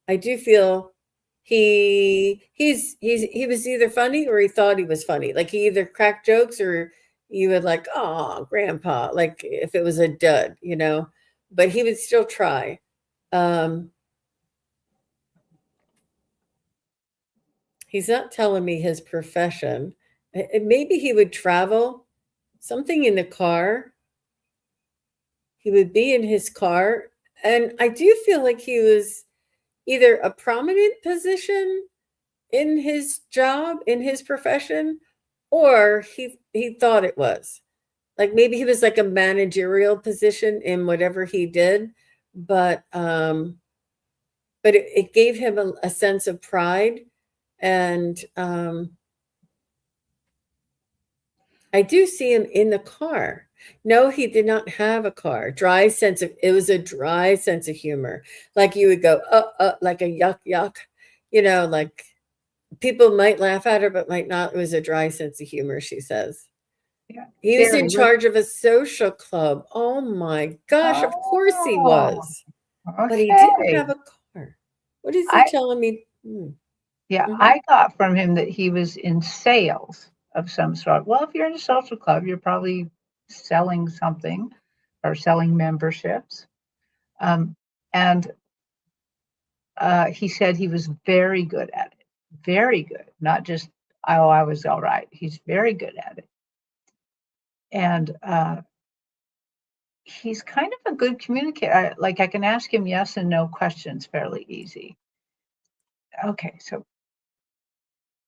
Speaker 1: I do feel he was either funny or he thought he was funny. Like he either cracked jokes or you would like, oh, grandpa, like if it was a dud, but he would still try. Um, he's not telling me his profession. Maybe he would travel, something in the car. He would be in his car. And I do feel like he was either a prominent position in his job, in his profession, or he thought it was. Like maybe he was like a managerial position in whatever he did, but it gave him a sense of pride, and I do see him in the car. No, he did not have a car. It was a dry sense of humor. Like you would go, like a yuck, yuck, like people might laugh at her, but might not. It was a dry sense of humor, she says.
Speaker 2: Yeah.
Speaker 1: He was in
Speaker 2: Gary, what?
Speaker 1: charge of a social club. Oh my gosh, of course he
Speaker 2: Oh,
Speaker 1: was. But he didn't
Speaker 2: okay.
Speaker 1: have a car. What is he
Speaker 2: I
Speaker 1: telling me?
Speaker 2: Yeah,
Speaker 1: Mhm.
Speaker 2: I got from him that he was in sales of some sort. Well, if you're in a social club, you're probably selling something or selling memberships. Um, and he said he was very good at it. Very good. Not just, oh, I was all right. He's very good at it. And he's kind of a good communicator. Like I can ask him yes and no questions fairly easy. Okay, so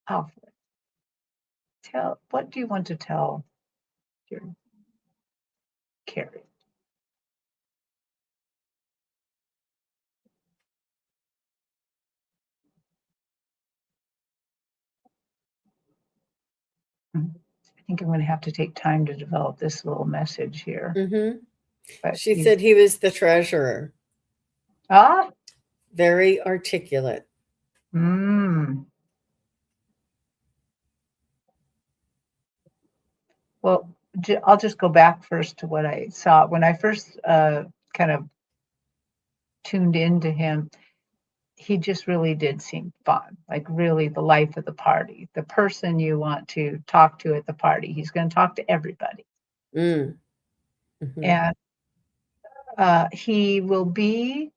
Speaker 2: Alfred, what do you want to tell your Carrie? Mhm. I think I'm going to have to take time to develop this little message here.
Speaker 1: Mhm.
Speaker 2: But
Speaker 1: She said he was the treasurer.
Speaker 2: ah,
Speaker 1: Very articulate.
Speaker 2: mm, well, I'll just go back first to what I saw when I first kind of tuned into him. He just really did seem fun, like really the life of the party, the person you want to talk to at the party. He's going to talk to everybody,
Speaker 1: Mm. Mhm.
Speaker 2: and he will be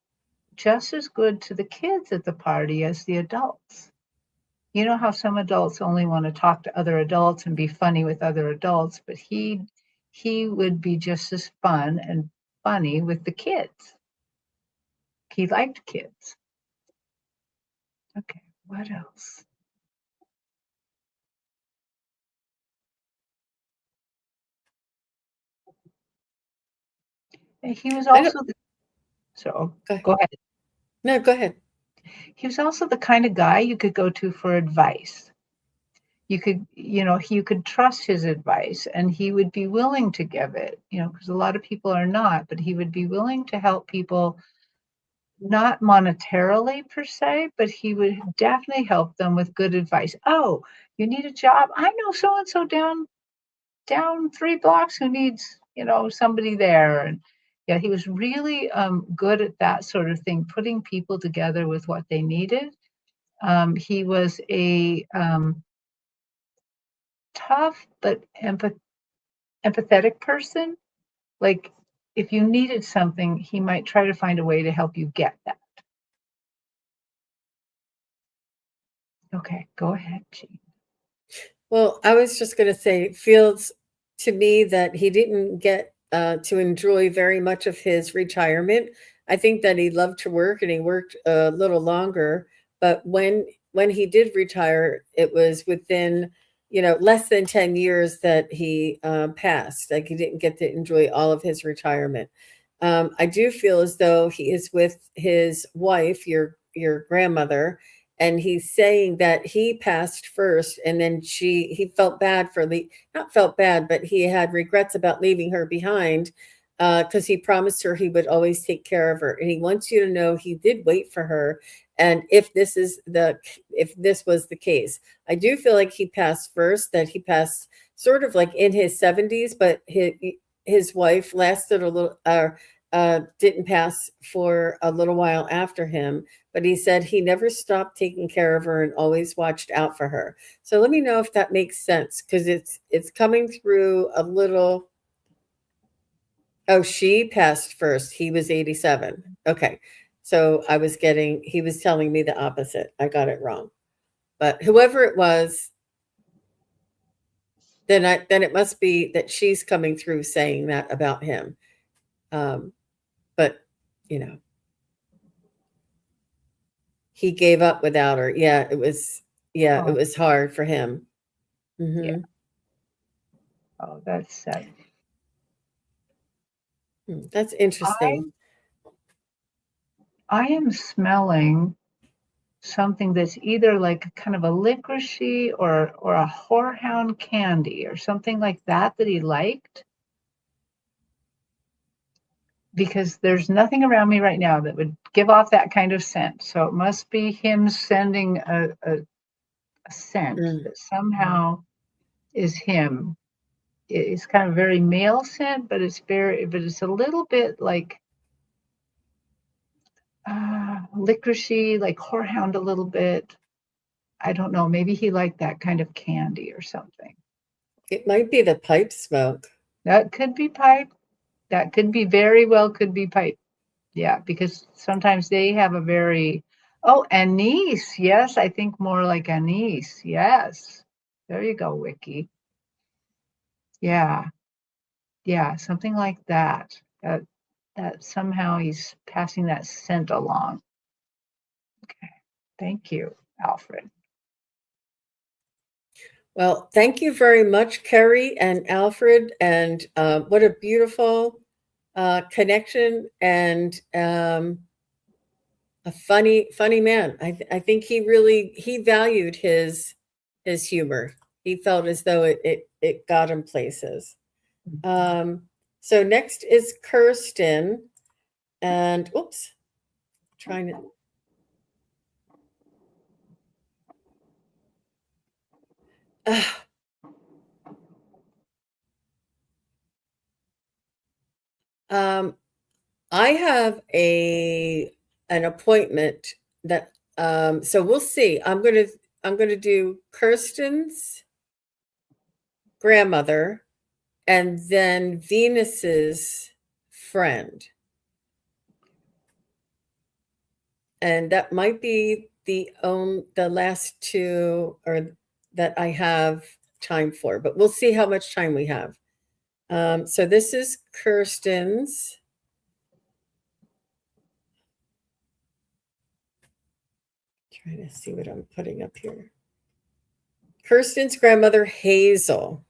Speaker 2: just as good to the kids at the party as the adults. You know how some adults only want to talk to other adults and be funny with other adults, but he would be just as fun and funny with the kids. He liked kids. Okay, what else? He was
Speaker 1: I don't
Speaker 2: also so
Speaker 1: go
Speaker 2: go ahead.
Speaker 1: No, go ahead.
Speaker 2: He was also the kind of guy you could go to for advice. You could trust his advice and he would be willing to give it, because a lot of people are not, but he would be willing to help people, not monetarily per se, but he would definitely help them with good advice. Oh, you need a job? I know so and so down 3 blocks who needs, somebody there. And yeah, he was really good at that sort of thing, putting people together with what they needed. He was a tough but empathetic person. Like, if you needed something, he might try to find a way to help you get that. Okay, go ahead, Jean.
Speaker 1: Well, I was just going to say, it feels to me that he didn't get to enjoy very much of his retirement. I think that he loved to work and he worked a little longer, but when he did retire, it was within less than 10 years that he passed. Like he didn't get to enjoy all of his retirement. I do feel as though he is with his wife, your grandmother, and he's saying that he passed first and then he felt bad for not felt bad, but he had regrets about leaving her behind, because he promised her he would always take care of her, and he wants you to know he did wait for her. And if this was the case, I do feel like he passed first, that he passed sort of like in his 70s, but his wife lasted a little, didn't pass for a little while after him, but he said he never stopped taking care of her and always watched out for her. So let me know if that makes sense, because it's coming through a little. Oh, she passed first. He was 87. Okay. So he was telling me the opposite. I got it wrong. But whoever it was, then it must be that she's coming through saying that about him. But you know, he gave up without her. Yeah, it
Speaker 2: Oh,
Speaker 1: was hard for him.
Speaker 2: yeah.
Speaker 1: Hmm.
Speaker 2: Oh, that's sad.
Speaker 1: That's
Speaker 2: I
Speaker 1: interesting.
Speaker 2: I am smelling something that's either like kind of a licoricey or a horehound candy or something like that he liked, because there's nothing around me right now that would give off that kind of scent. So it must be him sending a scent
Speaker 1: Mm.
Speaker 2: that somehow is him. It's kind of very male scent, but it's a little bit like licoricey, like horehound a little bit. I don't know. Maybe he liked that kind of candy or something.
Speaker 1: It might be the pipe smoke.
Speaker 2: That could be pipe. That could be very well could be pipe. Yeah, because sometimes they have a very, oh, anise. Yes, I think more like anise. Yes. There you go, Wiki. Yeah. Yeah, something like that. That somehow he's passing that scent along. Okay. Thank you, Alfred.
Speaker 1: Well, thank you very much, Kerry and Alfred. And what a beautiful connection, and a funny man. I think he valued his humor. He felt as though it got him places. Um, so next is Kirsten, and oops, trying to. Uh, um, I have a an appointment that so we'll see. I'm gonna do Kirsten's grandmother and then Venus's friend. And that might be the last two or that I have time for, but we'll see how much time we have. So this is Kirsten's. Trying to see what I'm putting up here. Kirsten's grandmother, Hazel.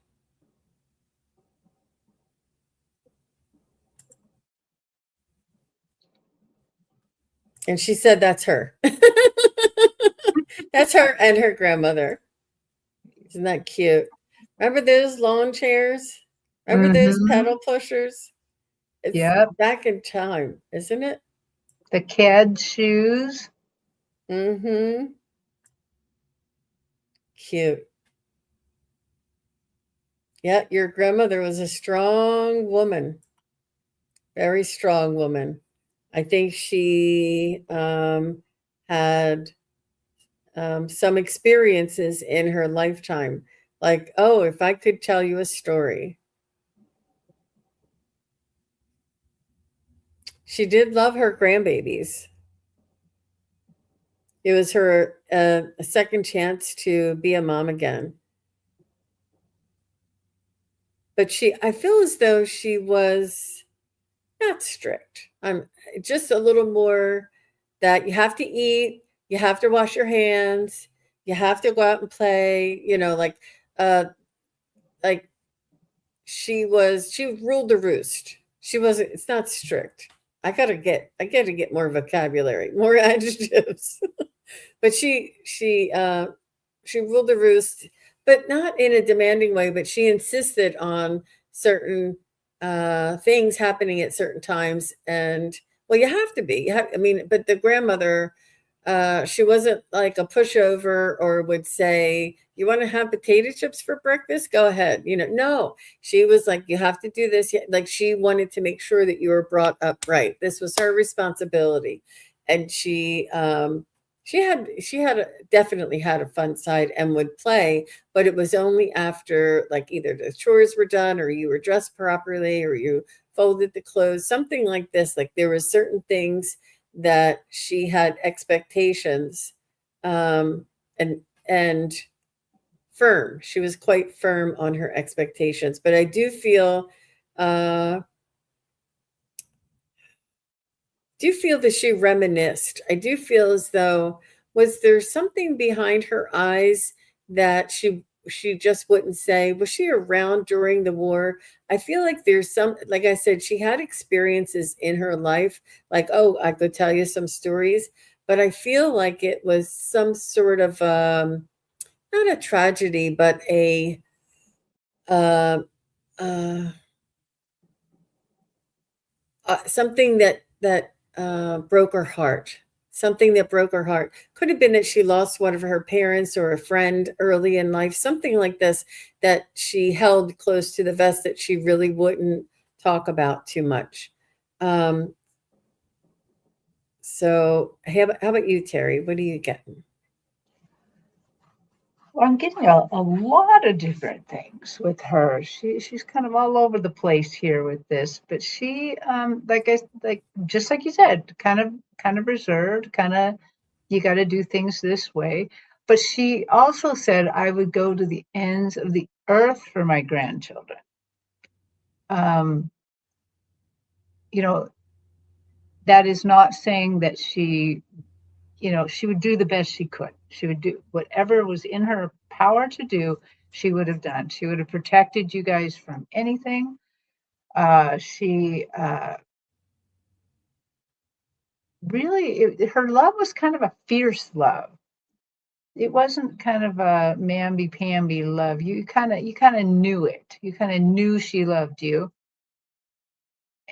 Speaker 1: And she said that's her. That's her and her grandmother. Isn't that cute? Remember those lawn chairs? Remember those
Speaker 2: Mm-hmm.
Speaker 1: pedal pushers? It's
Speaker 2: Yep.
Speaker 1: back in time, isn't it?
Speaker 2: The kid shoes.
Speaker 1: Mm-hmm. Cute. Yeah, your grandmother was a strong woman, very strong woman. I think she had some experiences in her lifetime. Like, oh, if I could tell you a story. She did love her grandbabies. It was her a second chance to be a mom again. But I feel as though she was not strict. I'm just a little more that you have to eat, you have to wash your hands, you have to go out and play, uh like she ruled the roost. She wasn't it's not strict. I gotta get more vocabulary, more adjectives. But she ruled the roost, but not in a demanding way, but she insisted on certain things happening at certain times. And well, you have to be. I mean, but the grandmother, she wasn't like a pushover or would say, "You want to have potato chips for breakfast? Go ahead." No, she was like, "You have to do this." Like she wanted to make sure that you were brought up right. This was her responsibility, and definitely had a fun side and would play, but it was only after like either the chores were done or you were dressed properly or you folded the clothes, something like this. Like there were certain things that she had expectations, um, and firm. She was quite firm on her expectations. But I do feel that she reminisced. I do feel as though was there something behind her eyes that she just wouldn't say? Was she around during the war? I feel like there's some, like I said, she had experiences in her life, like, oh, I could tell you some stories, but I feel like it was some sort of not a tragedy, but a uh, uh, something that broke her heart. Something that broke her heart. Could have been that she lost one of her parents or a friend early in life, something like this that she held close to the vest that she really wouldn't talk about too much. Um, so, how about you, Terry? What are you getting?
Speaker 2: Well, I'm getting a lot of different things with her. She's kind of all over the place here with this, but she like just like you said, kind of reserved, kind of you got to do things this way. But she also said I would go to the ends of the earth for my grandchildren. Um, you know, that is not saying that she would do the best she could. She would do whatever was in her power to do, she would have done. She would have protected you guys from anything. She really, her love was kind of a fierce love. It wasn't kind of a mamby-pamby love. You kind of knew it. You kind of knew she loved you.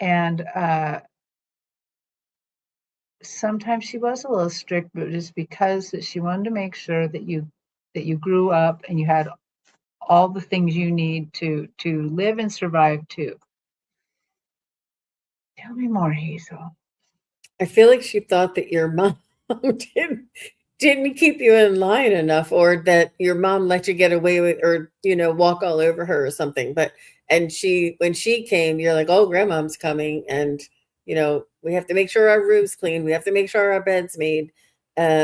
Speaker 2: And sometimes she was a little strict, but just because that she wanted to make sure that you grew up and you had all the things you need to live and survive too. Tell me more, Hazel.
Speaker 1: I feel like she thought that your mom didn't keep you in line enough, or that your mom let you get away with, or walk all over her or something. But and when she came, you're like, oh, grandmom's coming, and we have to make sure our room's clean, we have to make sure our bed's made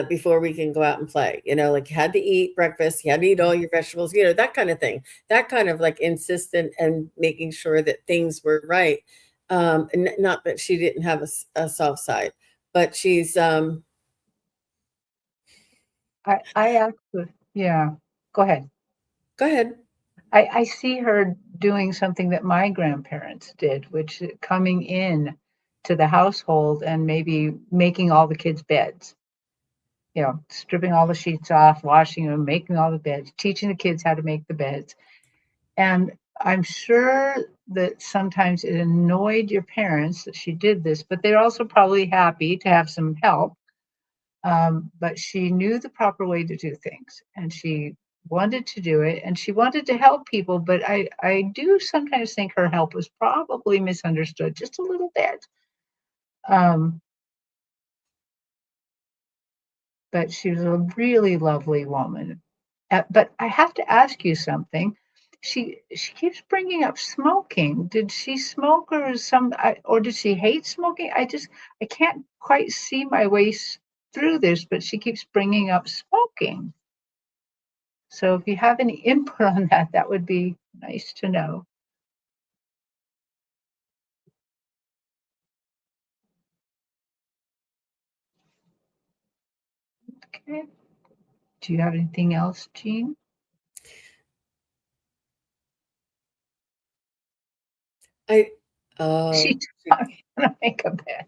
Speaker 1: before we can go out and play. Like you had to eat breakfast, you had to eat all your vegetables, that kind of thing, that kind of like insistent and making sure that things were right. And not that she didn't have a soft side, but she's
Speaker 2: I actually, yeah. Go ahead.
Speaker 1: go ahead.
Speaker 2: I see her doing something that my grandparents did, which coming in to the household and maybe making all the kids' beds. Stripping all the sheets off, washing them, making all the beds, teaching the kids how to make the beds. And I'm sure that sometimes it annoyed your parents that she did this, but they're also probably happy to have some help. But she knew the proper way to do things, and she wanted to do it, and she wanted to help people. But I do sometimes think her help was probably misunderstood just a little bit. Um, but she was a really lovely woman. But I have to ask you something. She keeps bringing up smoking. Did she smoke, or did she hate smoking? I can't quite see my way through this, but she keeps bringing up smoking. So if you have any input on that, that would be nice to know. Okay. Do you have anything else, Jean?
Speaker 1: I oh,
Speaker 2: She's talking to make a bed.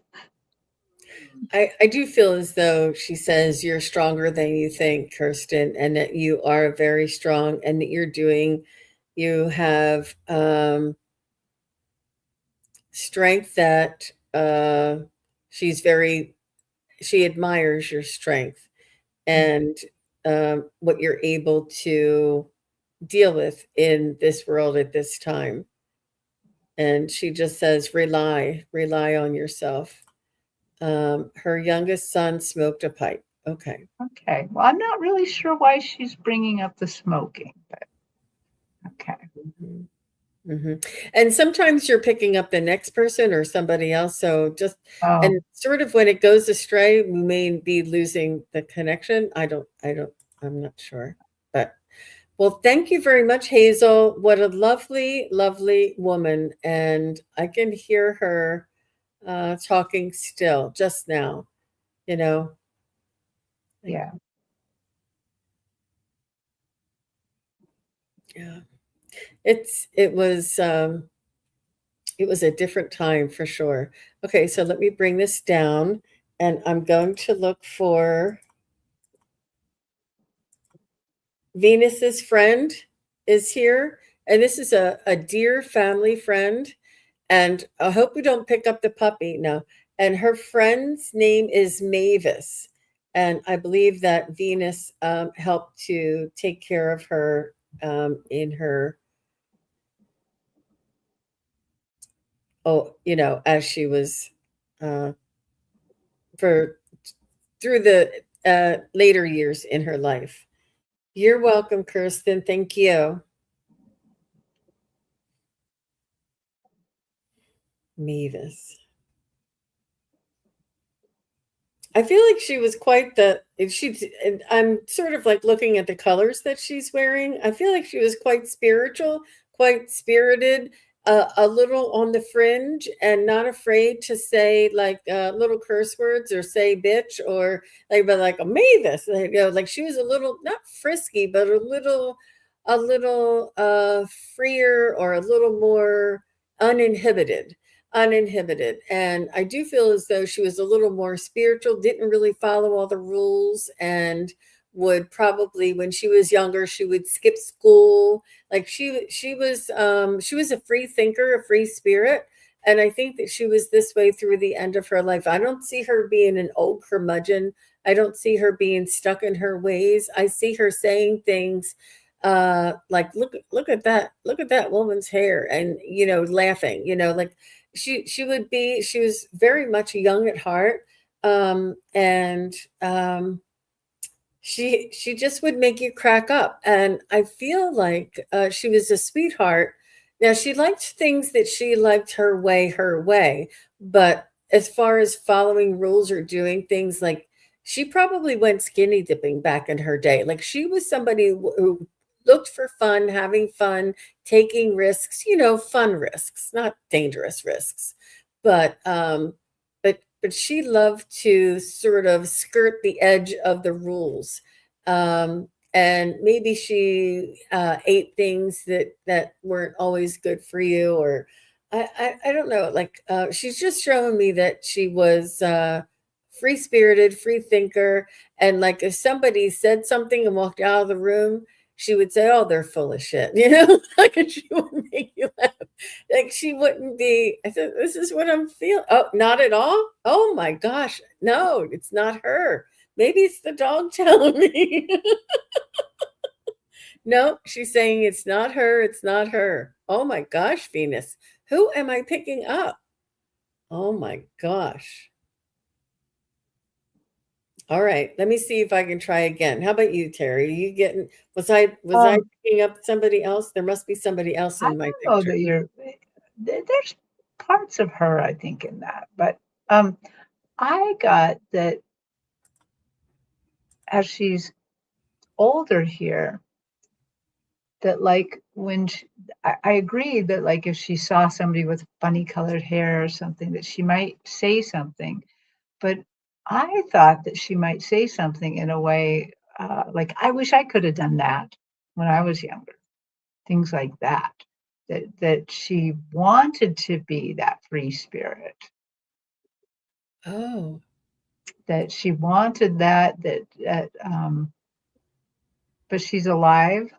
Speaker 1: I do feel as though she says you're stronger than you think, Kirsten, and that you are very strong, and that you have strength that she's very, she admires your strength and what you're able to deal with in this world at this time. And she just says, rely on yourself. Her youngest son smoked a pipe. Okay.
Speaker 2: Okay. Well, I'm not really sure why she's bringing up the smoking, but okay.
Speaker 1: Mhm. Mhm. And sometimes you're picking up the next person or somebody else, so just
Speaker 2: Oh,
Speaker 1: and sort of when it goes astray, we may be losing the connection. I'm not sure. But well, thank you very much, Hazel. What a lovely, lovely woman, and I can hear her, talking still just now, you know? Like,
Speaker 2: yeah.
Speaker 1: yeah. It was a different time for sure. Okay, so let me bring this down and I'm going to look for Venus's friend is here. And this is a dear family friend. And I hope we don't pick up the puppy. No. And her friend's name is Mavis. And I believe that Venus helped to take care of her in her, as she was uh, for through the later years in her life. You're welcome, Kirsten. Thank you. Mavis. I feel like she was quite the she's and I'm sort of like looking at the colors that she's wearing. I feel like she was quite spiritual, quite spirited, a little on the fringe and not afraid to say like little curse words or say bitch or like but like a Mavis, like she was a little not frisky but a little freer or a little more uninhibited uninhibited. And I do feel as though she was a little more spiritual, didn't really follow all the rules, and would probably, when she was younger, she would skip school. Like she was a free thinker, a free spirit. And I think that she was this way through the end of her life. I don't see her being an old curmudgeon. I don't see her being stuck in her ways. I see her saying things like look at that woman's hair and laughing, like she was very much young at heart, and she just would make you crack up, and I feel like she was a sweetheart. Now she liked things that she liked her way, but as far as following rules or doing things, like she probably went skinny dipping back in her day. Like she was somebody who looked for fun, having fun, taking risks, fun risks, not dangerous risks. But she loved to sort of skirt the edge of the rules. And maybe she ate things that weren't always good for you, or I don't know. Like she's just showing me that she was free spirited, free thinker, and like if somebody said something and walked out of the room, she would say, "Oh, they're full of shit," you know. Like and she would make you laugh. Like she wouldn't be. I said, "This is what I'm feeling." Oh, not at all. Oh my gosh, no, it's not her. Maybe it's the dog telling me. No, she's saying it's not her. It's not her. Oh my gosh, Venus. Who am I picking up? Oh my gosh. All right, let me see if I can try again. How about you, Terry? Are you getting was I
Speaker 2: Um,
Speaker 1: picking up somebody else? There must be somebody else
Speaker 2: I
Speaker 1: in my
Speaker 2: don't know
Speaker 1: picture.
Speaker 2: that there's parts of her, I think, in that, but um, I got that as she's older here, that like when I agree that like if she saw somebody with funny colored hair or something, that she might say something. But I thought that she might say something in a way like, I wish I could have done that when I was younger, things like that. That she wanted to be that free spirit,
Speaker 1: Oh.
Speaker 2: that she wanted but she's alive.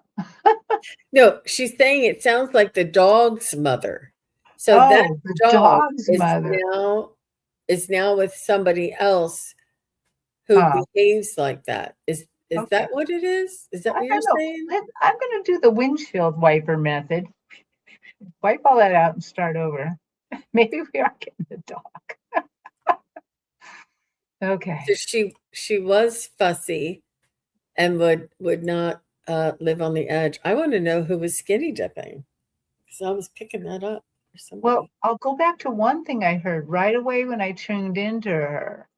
Speaker 1: No, she's saying it sounds like the dog's mother. So that
Speaker 2: Oh, the
Speaker 1: dog
Speaker 2: dog's mother.
Speaker 1: is now with somebody else who
Speaker 2: Huh.
Speaker 1: behaves like that. Is
Speaker 2: Okay.
Speaker 1: that what it is? Is that
Speaker 2: I
Speaker 1: what you're
Speaker 2: don't know.
Speaker 1: saying?
Speaker 2: I'm going to do the windshield wiper method. Wipe all that out and start over. Maybe we are getting the dog.
Speaker 1: So
Speaker 2: Okay.
Speaker 1: she was fussy and would not live on the edge. I want to know who was skinny dipping because I was picking that up for
Speaker 2: Well,
Speaker 1: somebody.
Speaker 2: I'll go back to one thing I heard right away when I tuned into her.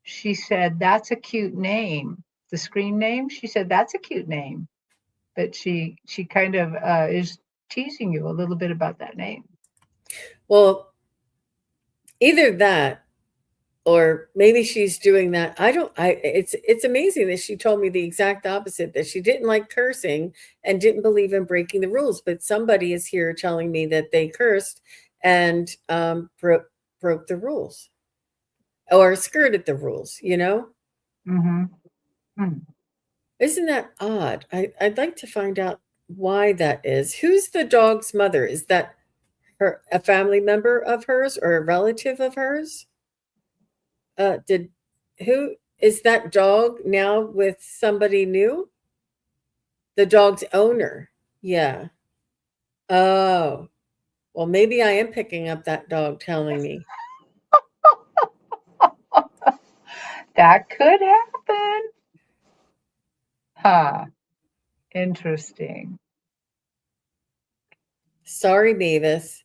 Speaker 2: She said, "That's a cute name." The screen name, she said, "That's a cute name." But she kind of is teasing you a little bit about that name.
Speaker 1: Well, either that or maybe she's doing that. I don't. I. It's amazing that she told me the exact opposite. That she didn't like cursing and didn't believe in breaking the rules. But somebody is here telling me that they cursed and broke the rules or skirted the rules. You know.
Speaker 2: Mm-hmm. Hmm.
Speaker 1: Isn't that odd? I'd like to find out why that is. Who's the dog's mother? Is that her a family member of hers or a relative of hers? Did who is that dog now with somebody new? The dog's owner. Yeah. Oh, well, maybe I am picking up that dog telling me.
Speaker 2: That could happen. Huh. Interesting.
Speaker 1: Sorry, Mavis.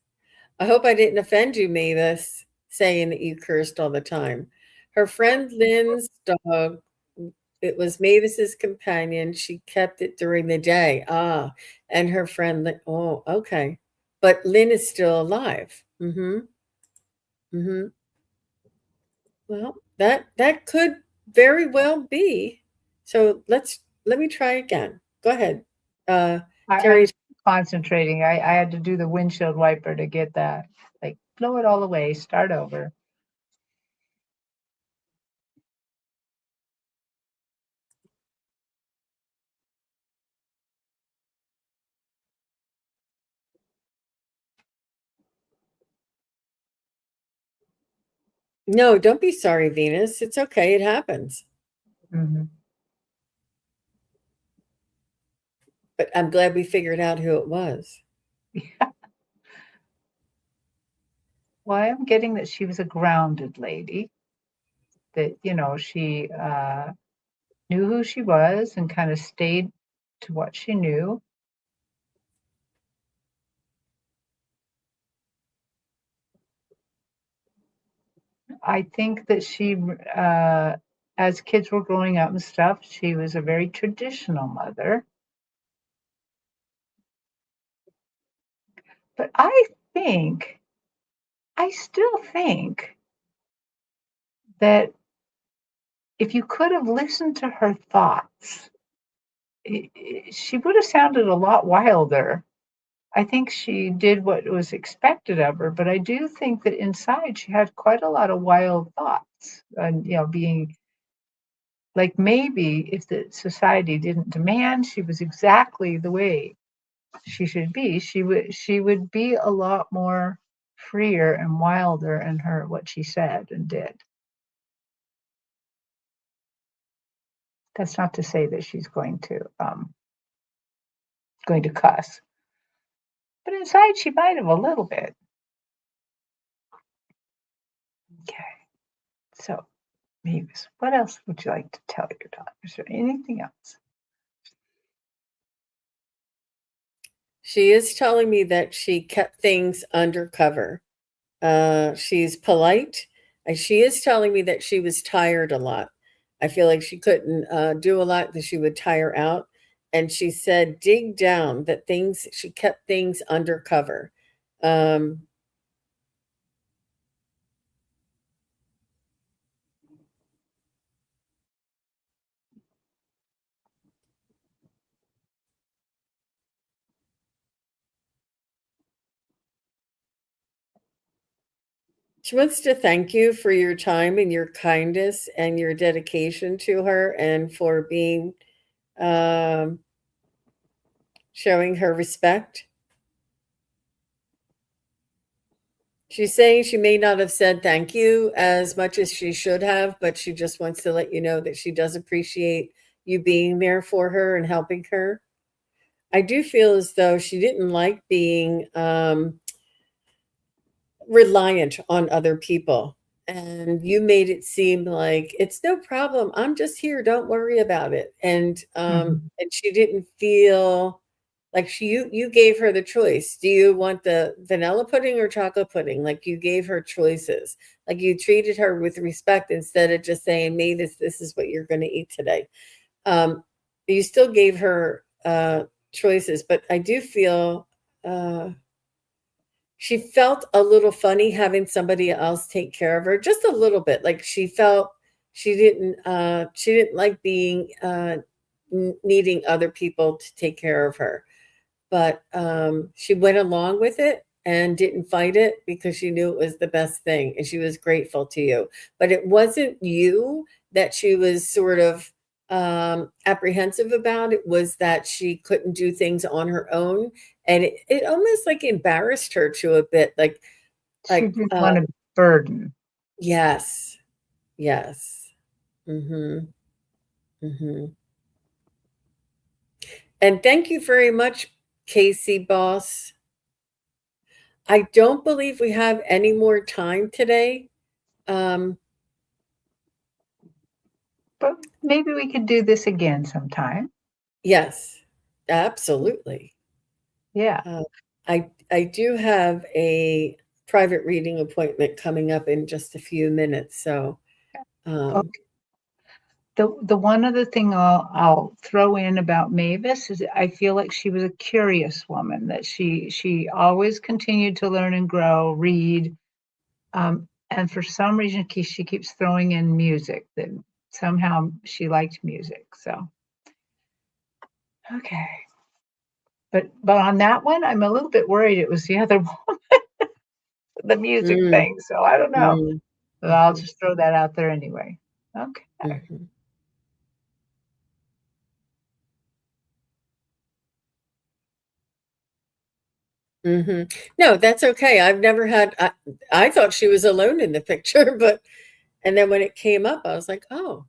Speaker 1: I hope I didn't offend you, Mavis, saying that you cursed all the time. Her friend Lynn's dog, it was Mavis's companion. She kept it during the day. Ah, and her friend, oh, okay. But Lynn is still alive. Mm-hmm. Mm-hmm. Well, that could very well be. So let me try again. Go ahead. Uh,
Speaker 2: I
Speaker 1: Terry.
Speaker 2: was concentrating. I had to do the windshield wiper to get that. Like, blow it all away, start over.
Speaker 1: No, don't be sorry, Venus. It's okay. It happens.
Speaker 2: Hmm.
Speaker 1: But I'm glad we figured out who it was.
Speaker 2: Well, I'm getting that she was a grounded lady, that, she knew who she was and kind of stayed to what she knew. I think that as kids were growing up and stuff, she was a very traditional mother. But I still think that if you could have listened to her thoughts, she would have sounded a lot wilder I think she did what was expected of her, but I do think that inside she had quite a lot of wild thoughts and, being like maybe if the society didn't demand she was exactly the way she should be, she would be a lot more freer and wilder in her what she said and did. That's not to say that she's going to cuss, but inside she might have a little bit. Okay, so Mavis, what else would you like to tell your daughter? Is there anything else?
Speaker 1: She is telling me that she kept things undercover. She's polite. And she is telling me that she was tired a lot. I feel like she couldn't do a lot, that she would tire out. And she said, dig down, that things, she kept things undercover. Um, she wants to thank you for your time and your kindness and your dedication to her and for being, um, showing her respect. She's saying she may not have said thank you as much as she should have, but she just wants to let you know that she does appreciate you being there for her and helping her. I do feel as though she didn't like being reliant on other people. And you made it seem like it's no problem. I'm just here. Don't worry about it.
Speaker 2: Mhm.
Speaker 1: And she didn't feel like you gave her the choice. Do you want the vanilla pudding or chocolate pudding? Like you gave her choices. Like you treated her with respect instead of just saying, this is what you're going to eat today." Um, you still gave her choices, but I do feel she felt a little funny having somebody else take care of her, just a little bit. Like she felt she didn't like being needing other people to take care of her, but she went along with it and didn't fight it because she knew it was the best thing and she was grateful to you. But it wasn't you that she was sort of apprehensive about. It was that she couldn't do things on her own, and it almost like embarrassed her to a bit.
Speaker 2: She
Speaker 1: Like
Speaker 2: didn't want to burden.
Speaker 1: yes, yes, mm-hmm, mm-hmm. And thank you very much, Casey Boss. I don't believe we have any more time today. Um,
Speaker 2: But maybe we could do this again sometime.
Speaker 1: yes, absolutely.
Speaker 2: Yeah.
Speaker 1: Uh, I do have a private reading appointment coming up in just a few minutes, so um,
Speaker 2: Okay. The one other thing I'll throw in about Mavis is I feel like she was a curious woman, that she always continued to learn and grow, read, and for some reason she keeps throwing in music, that somehow she liked music. So okay. But on that one, I'm a little bit worried it was the other one, the music
Speaker 1: mm,
Speaker 2: thing. So I don't know.
Speaker 1: mm,
Speaker 2: But I'll
Speaker 1: mhm,
Speaker 2: just throw that out there anyway. Okay.
Speaker 1: mhm, mhm. No, that's okay. I've never had. I thought she was alone in the picture, but and then when it came up, I was like, oh,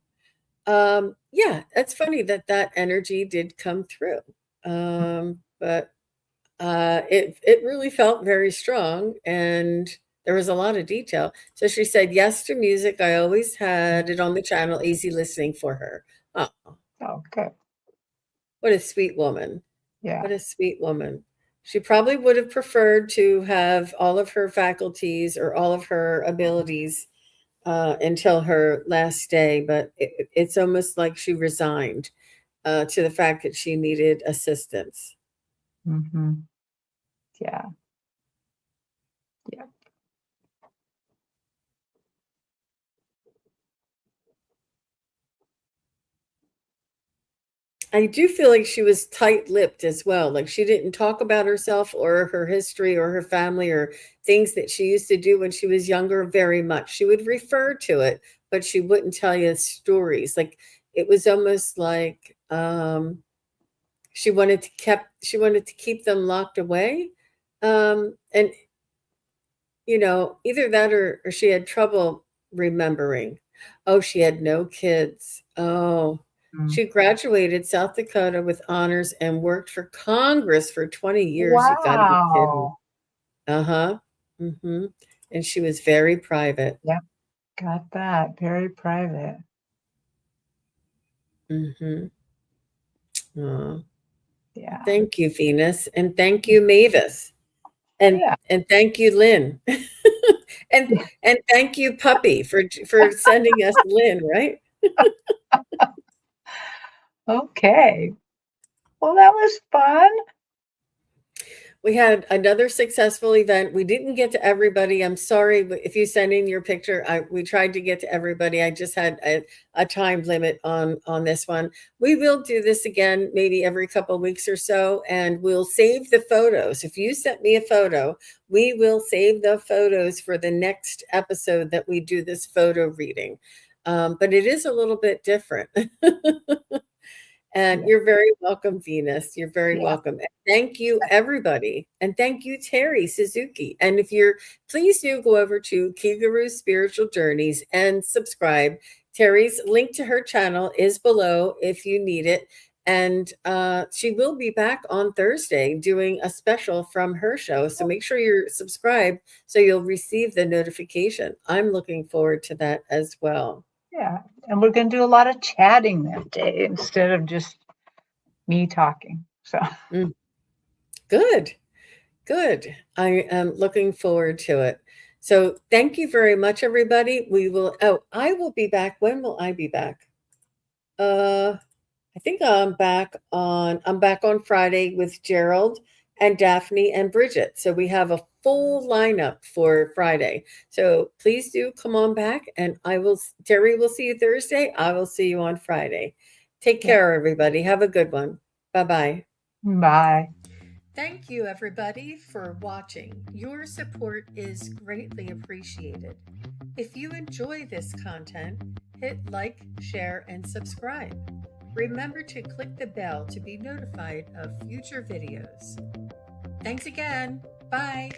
Speaker 1: yeah. That's funny that that energy did come through. But it really felt very strong, and there was a lot of detail. So she said yes to music. I always had it on the channel, easy listening for her. Oh,
Speaker 2: Okay.
Speaker 1: what a sweet woman.
Speaker 2: Yeah.
Speaker 1: What a sweet woman. She probably would have preferred to have all of her faculties or all of her abilities until her last day, but it's almost like she resigned to the fact that she needed assistance.
Speaker 2: Hmm. Yeah. Yeah.
Speaker 1: I do feel like she was tight-lipped as well. Like she didn't talk about herself or her history or her family or things that she used to do when she was younger very much. She would refer to it, but she wouldn't tell you stories. Like it was almost like she wanted to keep them locked away. And either that or she had trouble remembering. Oh, she had no kids. Oh,
Speaker 2: Mm.
Speaker 1: she graduated South Dakota with honors and worked for Congress for 20 years. You got to be kidding.
Speaker 2: Wow.
Speaker 1: Uh-huh. Mm-hmm. And she was very private.
Speaker 2: Yep, got that. Very private.
Speaker 1: Mm-hmm. Oh,
Speaker 2: Yeah.
Speaker 1: thank you, Venus. And thank you, Mavis. And
Speaker 2: Yeah.
Speaker 1: and thank you, Lynn. And thank you, Puppy, for sending us Lynn, right?
Speaker 2: Okay. Well, that was fun.
Speaker 1: We had another successful event. We didn't get to everybody. I'm sorry if you send in your picture. We tried to get to everybody. I just had a time limit on this one. We will do this again, maybe every couple of weeks or so, and we'll save the photos. If you sent me a photo, we will save the photos for the next episode that we do this photo reading. But it is a little bit different. And
Speaker 2: Yeah.
Speaker 1: you're very welcome, Venus. You're very
Speaker 2: Yeah.
Speaker 1: welcome. And thank you, everybody. And thank you, Terry Suzuki. And please do go over to Kigaru's Spiritual Journeys and subscribe. Terry's link to her channel is below if you need it. And she will be back on Thursday doing a special from her show. So make sure you're subscribed so you'll receive the notification. I'm looking forward to that as well.
Speaker 2: Yeah. And we're going to do a lot of chatting that day instead of just me talking. So,
Speaker 1: Mm, good. Good. I am looking forward to it. So thank you very much, everybody. I will be back. When will I be back? I think I'm back on Friday with Gerald and Daphne and Bridget. So we have a full lineup for Friday. So please do come on back and Terry will see you Thursday. I will see you on Friday. Take
Speaker 2: yeah.
Speaker 1: care, everybody. Have a good one. Bye-bye.
Speaker 2: Bye.
Speaker 1: Thank you, everybody, for watching. Your support is greatly appreciated. If you enjoy this content, hit like, share, and subscribe. Remember to click the bell to be notified of future videos. Thanks again. Bye.